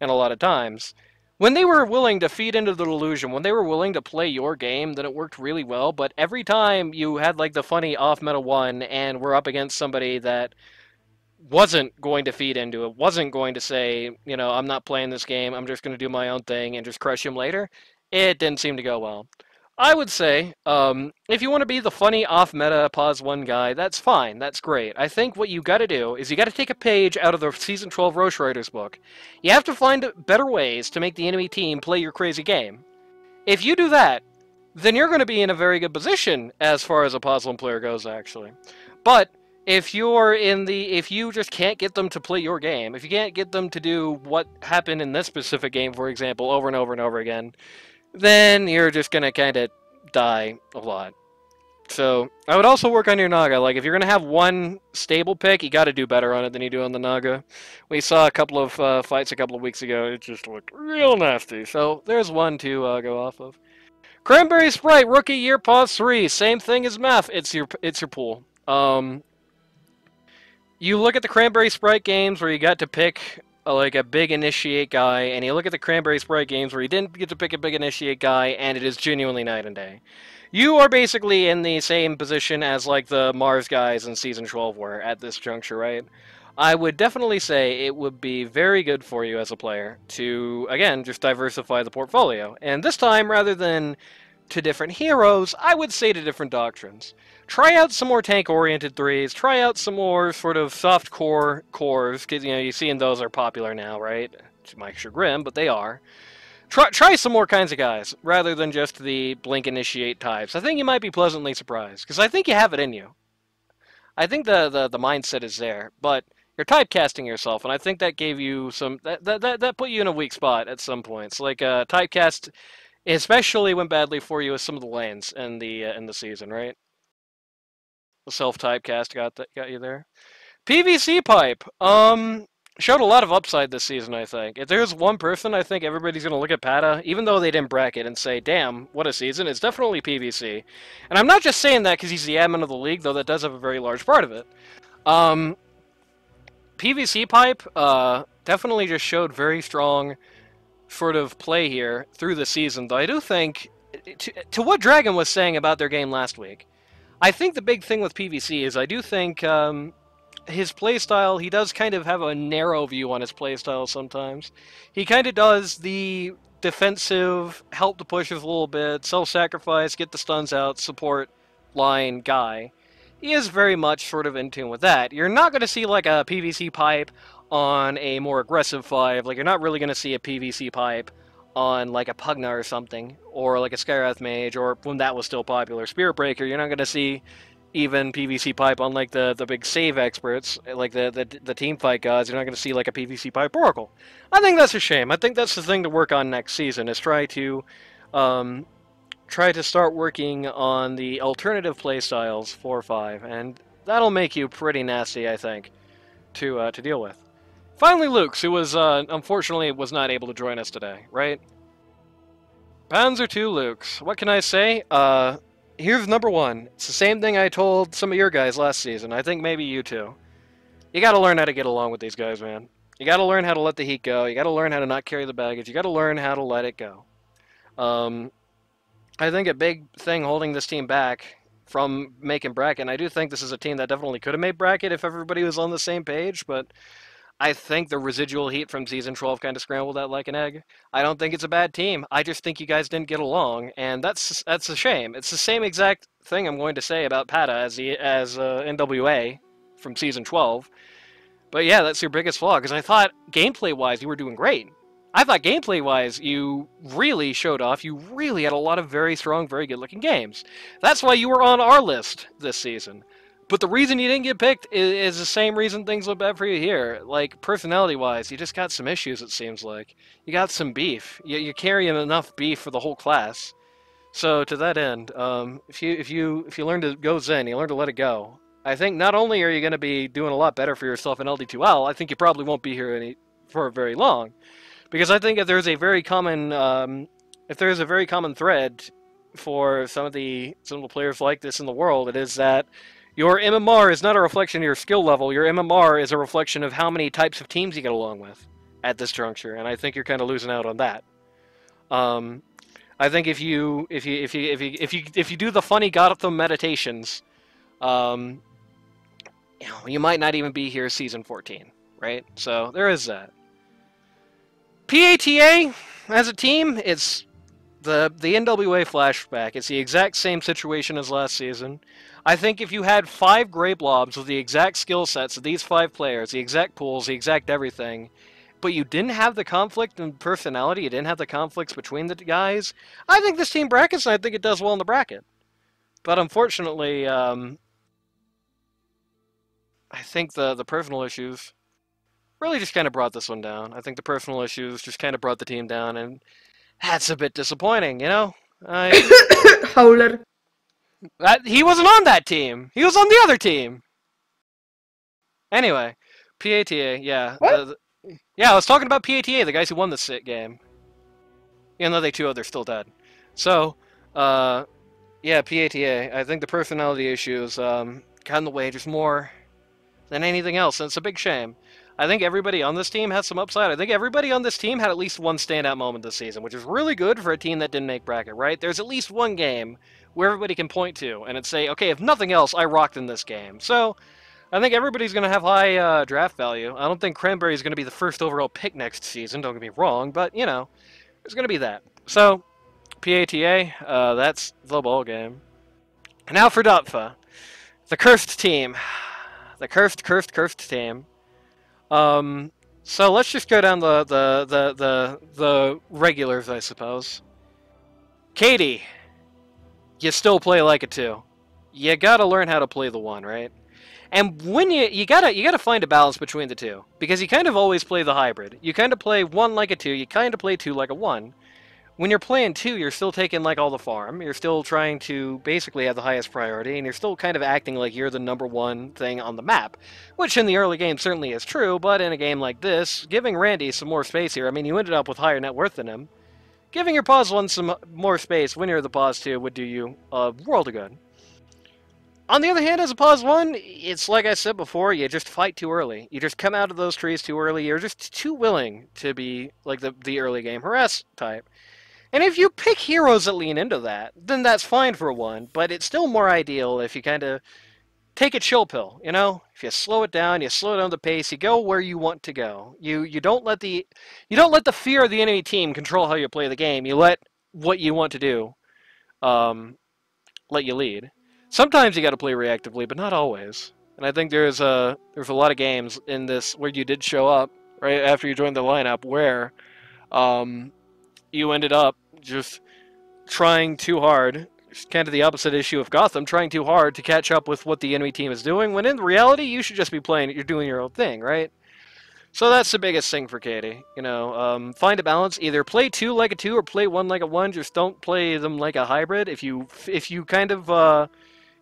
and a lot of times. When they were willing to feed into the delusion, when they were willing to play your game, then it worked really well, but every time you had like the funny off-meta one, and were up against somebody that wasn't going to feed into it, wasn't going to say, I'm not playing this game, I'm just going to do my own thing and just crush him later, it didn't seem to go well. I would say, if you want to be the funny off-meta pause 1 guy, that's fine, that's great. I think what you gotta do is you gotta take a page out of the Season 12 Roche Writer's book. You have to find better ways to make the enemy team play your crazy game. If you do that, then you're going to be in a very good position as far as a Puzzle player goes, actually. But if you just can't get them to play your game, if you can't get them to do what happened in this specific game, for example, over and over and over again, then you're just going to kind of die a lot. So I would also work on your Naga. Like, if you're going to have one stable pick, you got to do better on it than you do on the Naga. We saw a couple of fights a couple of weeks ago. It just looked real nasty. So there's one to go off of. Cranberry Sprite, Rookie Year, Pause 3. Same thing as Meph. It's your pool. You look at the Cranberry Sprite games where you got to pick like a big initiate guy, and you look at the Cranberry Sprite games where you didn't get to pick a big initiate guy, and it is genuinely night and day. You are basically in the same position as like the Mars guys in Season 12 were at this juncture, right? I would definitely say it would be very good for you as a player to, again, just diversify the portfolio. And this time, rather than to different heroes, I would say to different doctrines. Try out some more tank-oriented 3s, try out some more sort of soft core cores, because, you know, you're seeing those are popular now, right? To my chagrin, but they are. Try some more kinds of guys, rather than just the blink initiate types. I think you might be pleasantly surprised, because I think you have it in you. I think the mindset is there, but you're typecasting yourself, and I think that gave you some... That put you in a weak spot at some points. Like, typecast especially went badly for you with some of the lanes in the season, right? The self-typecast got you there. PVC pipe. Showed a lot of upside this season, I think. If there's one person, I think everybody's going to look at Pata, even though they didn't bracket, and say, damn, what a season. It's definitely PVC. And I'm not just saying that because he's the admin of the league, though that does have a very large part of it. PVC pipe definitely just showed very strong sort of play here through the season, though I do think, to what Dragon was saying about their game last week, I think the big thing with PVC is I do think... his playstyle, he does kind of have a narrow view on his playstyle sometimes. He kind of does the defensive, help the pushes a little bit, self-sacrifice, get the stuns out, support line guy. He is very much sort of in tune with that. You're not going to see like a PVC pipe on a more aggressive 5. Like, you're not really going to see a PVC pipe on like a Pugna or something, or like a Skyrath Mage, or when that was still popular, Spirit Breaker. You're not going to see even PVC pipe on like the big save experts, like the team fight gods. You're not going to see like a PVC pipe Oracle. I think that's a shame. I think that's the thing to work on next season, is try to start working on the alternative playstyles 4-5, and that'll make you pretty nasty, I think, to deal with. Finally, Luke's, who was unfortunately was not able to join us today, right? Panzer II Luke's. What can I say? Here's number one. It's the same thing I told some of your guys last season. I think maybe you too. You gotta learn how to get along with these guys, man. You gotta learn how to let the heat go. You gotta learn how to not carry the baggage. You gotta learn how to let it go. I think a big thing holding this team back from making bracket, and I do think this is a team that definitely could have made bracket if everybody was on the same page, but I think the residual heat from Season 12 kind of scrambled that like an egg. I don't think it's a bad team. I just think you guys didn't get along, and that's a shame. It's the same exact thing I'm going to say about Pata as NWA from Season 12. But yeah, that's your biggest flaw, because I thought gameplay-wise you were doing great. I thought gameplay-wise you really showed off. You really had a lot of very strong, very good-looking games. That's why you were on our list this season. But the reason you didn't get picked is the same reason things look bad for you here. Like, personality-wise, you just got some issues, it seems like. You got some beef. You're carrying enough beef for the whole class. So, to that end, if you learn to go zen, you learn to let it go. I think not only are you going to be doing a lot better for yourself in LD2L, I think you probably won't be here for very long. Because I think if there's a very common thread for some of the players like this in the world, it is that your MMR is not a reflection of your skill level. Your MMR is a reflection of how many types of teams you get along with at this juncture, and I think you're kind of losing out on that. I think if you do the funny Gotham meditations, you might not even be here season 14, right? So there is that. PATA as a team, it's the NWA flashback. It's the exact same situation as last season. I think if you had 5 Grey Blobs with the exact skill sets of these 5 players, the exact pools, the exact everything, but you didn't have the conflict and personality, you didn't have the conflicts between the guys, I think this team brackets, and I think it does well in the bracket. But unfortunately, I think the personal issues really just kind of brought this one down. I think the personal issues just kind of brought the team down, and that's a bit disappointing, you know? Howler. He wasn't on that team. He was on the other team. Anyway, PATA, yeah. What? Yeah, I was talking about PATA, the guys who won this game. Even though they're still dead. So, yeah, PATA. I think the personality issues got in the way just more than anything else, and it's a big shame. I think everybody on this team has some upside. I think everybody on this team had at least one standout moment this season, which is really good for a team that didn't make bracket, right? There's at least one game where everybody can point to and it's say, okay, if nothing else, I rocked in this game. So, I think everybody's going to have high draft value. I don't think Cranberry's going to be the first overall pick next season, don't get me wrong, but, you know, there's going to be that. So, PATA, that's the ball game. And now for DotFE. The cursed team. The cursed team. So let's just go down the regulars, I suppose. Katie, you still play like a 2. You gotta learn how to play the 1, right? And when you gotta find a balance between the two, because you kind of always play the hybrid. You kind of play 1 like a 2, you kind of play 2 like a 1. When you're playing 2, you're still taking like all the farm. You're still trying to basically have the highest priority, and you're still kind of acting like you're the #1 thing on the map, which in the early game certainly is true. But in a game like this, giving Randy some more space here. I mean, you ended up with higher net worth than him. Giving your pause 1 some more space when you're the pause 2 would do you a world of good. On the other hand, as a pause 1, it's like I said before, you just fight too early. You just come out of those trees too early. You're just too willing to be like the early game harass type. And if you pick heroes that lean into that, then that's fine for 1, but it's still more ideal if you kind of take a chill pill, you know? If you slow it down, you slow down the pace, you go where you want to go. You don't let the fear of the enemy team control how you play the game. You let what you want to do let you lead. Sometimes you got to play reactively, but not always. And I think there's a lot of games in this where you did show up right after you joined the lineup where you ended up just trying too hard. It's kind of the opposite issue of Gotham, trying too hard to catch up with what the enemy team is doing, when in reality, you should just be playing, you're doing your own thing, right? So that's the biggest thing for Katie. You know, find a balance. Either play 2 like a 2 or play 1 like a 1. Just don't play them like a hybrid. If you kind of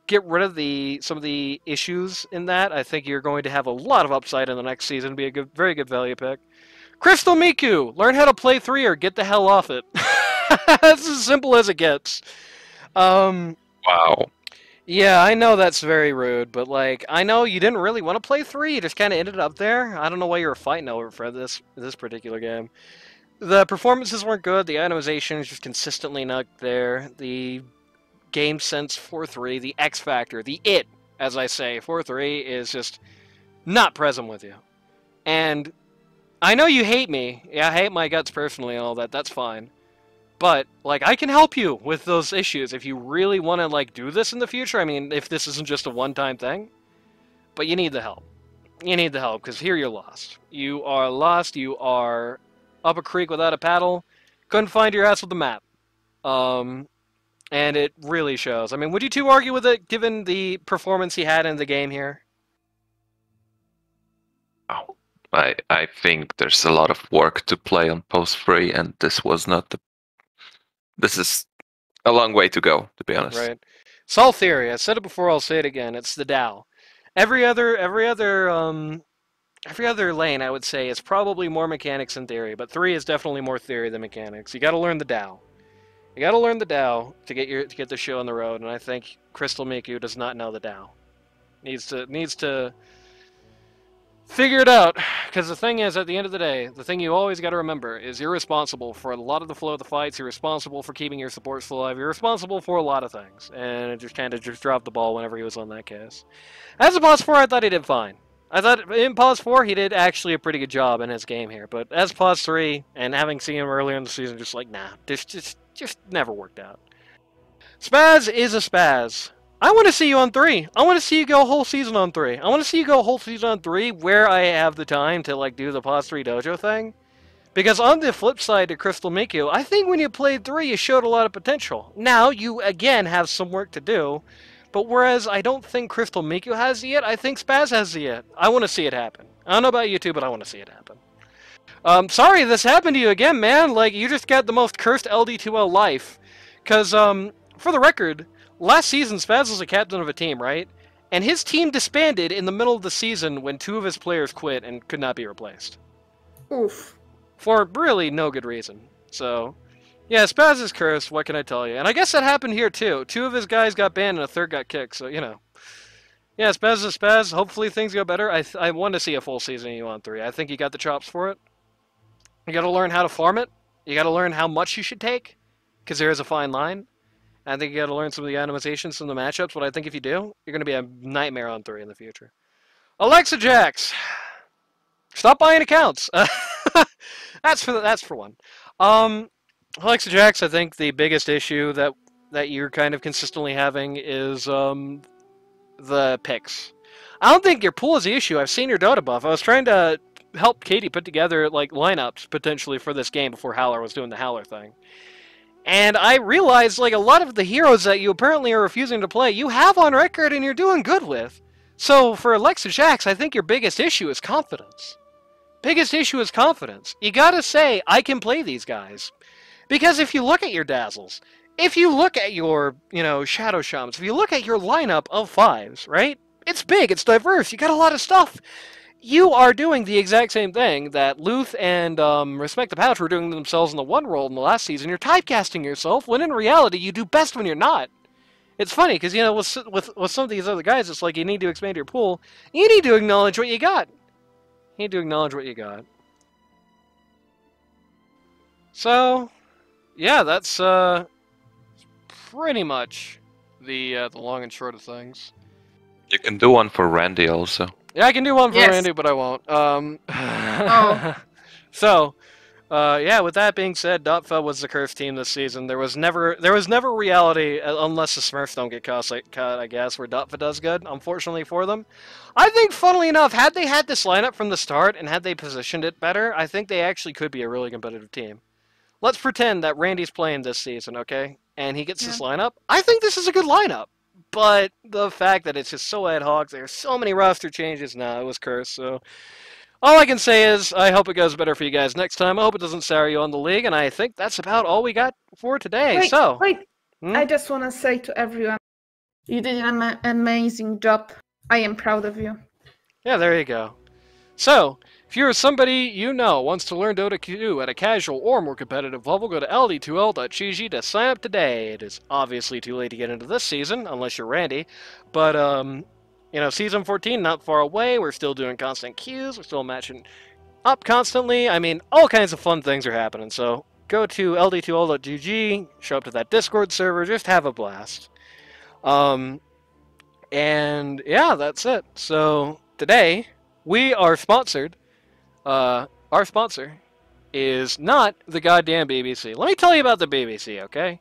get rid of some of the issues in that, I think you're going to have a lot of upside in the next season. Be a very good value pick. Crystal Miku, learn how to play 3 or get the hell off it. That's as simple as it gets. Wow. Yeah, I know that's very rude, but like, I know you didn't really want to play 3, you just kind of ended up there. I don't know why you were fighting over for this particular game. The performances weren't good, the itemization is just consistently not there, the game sense 4-3, the X factor, the it, as I say, 4-3 is just not present with you. And I know you hate me. Yeah, I hate my guts personally and all that. That's fine. But, like, I can help you with those issues if you really want to, like, do this in the future. I mean, if this isn't just a one-time thing. But you need the help. You need the help, because here you're lost. You are lost. You are up a creek without a paddle. Couldn't find your ass with the map. And it really shows. I mean, would you two argue with it, given the performance he had in the game here? Oh. I think there's a lot of work to play on post 3, and this was not the. This is a long way to go, to be honest. Right. It's all theory. I said it before. I'll say it again. It's the Dow. Every other lane, I would say, is probably more mechanics than theory, but 3 is definitely more theory than mechanics. You got to learn the Dow. You got to learn the Dow to get the show on the road, and I think Crystal Miku does not know the Dow. Needs to figure it out, because the thing is, at the end of the day, the thing you always got to remember is you're responsible for a lot of the flow of the fights, you're responsible for keeping your supports alive, you're responsible for a lot of things, and it just kind of dropped the ball whenever he was on that case. As a pause 4, I thought he did fine. I thought in pause 4, he did actually a pretty good job in his game here, but as pause 3, and having seen him earlier in the season, just like, nah, this just never worked out. Spaz is a Spaz. I want to see you on 3. I want to see you go a whole season on 3. I want to see you go a whole season on 3 where I have the time to like do the pause 3 dojo thing. Because on the flip side to Crystal Miku, I think when you played 3, you showed a lot of potential. Now, you again have some work to do, but whereas I don't think Crystal Miku has it yet, I think Spaz has it yet. I want to see it happen. I don't know about you two, but I want to see it happen. Sorry this happened to you again, man. Like, you just got the most cursed LD2L life. Because, for the record, last season Spaz was a captain of a team, right? And his team disbanded in the middle of the season when 2 of his players quit and could not be replaced. Oof. For really no good reason. So, yeah, Spaz is cursed, what can I tell you? And I guess that happened here too. 2 of his guys got banned and a 3rd got kicked, so, you know. Yeah, Spaz is Spaz. Hopefully things go better. I want to see a full season of you on 3. I think you got the chops for it. You gotta learn how to farm it. You gotta learn how much you should take, because there is a fine line. I think you gotta learn some of the itemizations from the matchups, but I think if you do, you're gonna be a nightmare on 3 in the future. Alexa Jax! Stop buying accounts! That's for one. Alexa Jax, I think the biggest issue that you're kind of consistently having is the picks. I don't think your pool is the issue. I've seen your Dota buff. I was trying to help Katie put together like lineups potentially for this game before Howler was doing the Howler thing. And I realized like a lot of the heroes that you apparently are refusing to play, you have on record and you're doing good with. So for Alexa Jax, I think your biggest issue is confidence. Biggest issue is confidence. You gotta say, I can play these guys. Because if you look at your Dazzles, if you look at your, Shadow Shamans, if you look at your lineup of 5s, right? It's big, it's diverse, you got a lot of stuff. You are doing the exact same thing that Luth and Respect the Pouch were doing themselves in the 1 role in the last season. You're typecasting yourself, when in reality, you do best when you're not. It's funny, because, with some of these other guys, it's like you need to expand your pool. You need to acknowledge what you got. You need to acknowledge what you got. So, yeah, that's pretty much the long and short of things. You can do one for Randy also. Yeah, I can do one for Yes. Randy, but I won't. Oh. So, yeah, with that being said, DotFE was the cursed team this season. There was never reality, unless the Smurfs don't get caught, I guess, where DotFE does good, unfortunately for them. I think, funnily enough, had they had this lineup from the start, and had they positioned it better, I think they actually could be a really competitive team. Let's pretend that Randy's playing this season, okay? And he gets this lineup. I think this is a good lineup. But the fact that it's just so ad hoc, there's so many roster changes, nah, it was cursed, so... All I can say is, I hope it goes better for you guys next time. I hope it doesn't sour you on the league, and I think that's about all we got for today. Wait. I just want to say to everyone, you did an amazing job. I am proud of you. Yeah, there you go. So, if you're somebody you know wants to learn Dota 2 at a casual or more competitive level, go to ld2l.gg to sign up today. It is obviously too late to get into this season, unless you're Randy, but, season 14 not far away. We're still doing constant queues. We're still matching up constantly. I mean, all kinds of fun things are happening. So go to ld2l.gg, show up to that Discord server, just have a blast. And yeah, that's it. So today we are sponsored. Our sponsor is not the goddamn BBC. Let me tell you about the BBC, okay?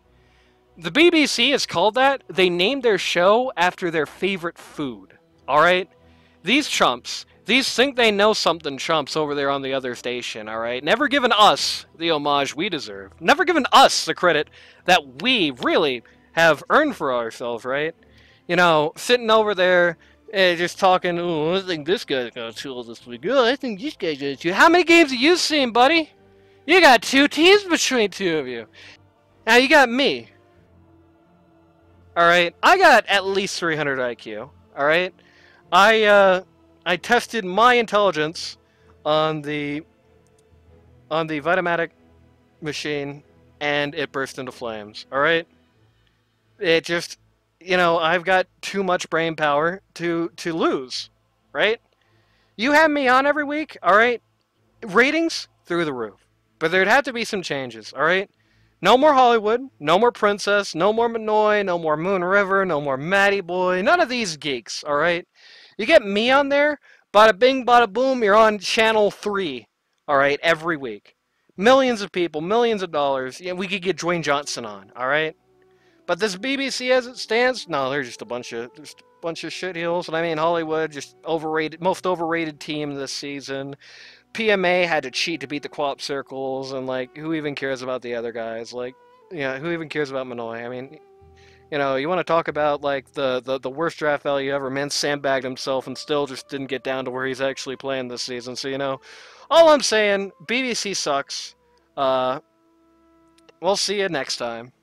The BBC is called that. They named their show after their favorite food. Alright? These chumps, these think they know something chumps over there on the other station, alright? Never given us the homage we deserve. Never given us the credit that we really have earned for ourselves, right? Sitting over there, just talking, oh, I think this guy's gonna chill this week. Oh, I think this guy's gonna chill. How many games have you seen, buddy? You got 2 teams between 2 of you. Now you got me. Alright? I got at least 300 IQ. Alright? I tested my intelligence on the Vitamatic machine, and it burst into flames. Alright? It just, I've got too much brain power to lose. Right? You have me on every week, alright? Ratings through the roof. But there'd have to be some changes, alright? No more Hollywood, no more Princess, no more Minoy, no more Moon River, no more Matty Boy, none of these geeks, alright? You get me on there, bada bing, bada boom, you're on channel 3, alright, every week. Millions of people, millions of dollars, we could get Dwayne Johnson on, alright? But this BBC as it stands, no, they're just a bunch of shitheels. And I mean, Hollywood just overrated, most overrated team this season. PMA had to cheat to beat the co-op circles, and like, who even cares about the other guys? Like, yeah, who even cares about Manoy? I mean, you know, you want to talk about like the worst draft value ever. Man sandbagged himself and still just didn't get down to where he's actually playing this season. So you know, all I'm saying, BBC sucks. We'll see you next time.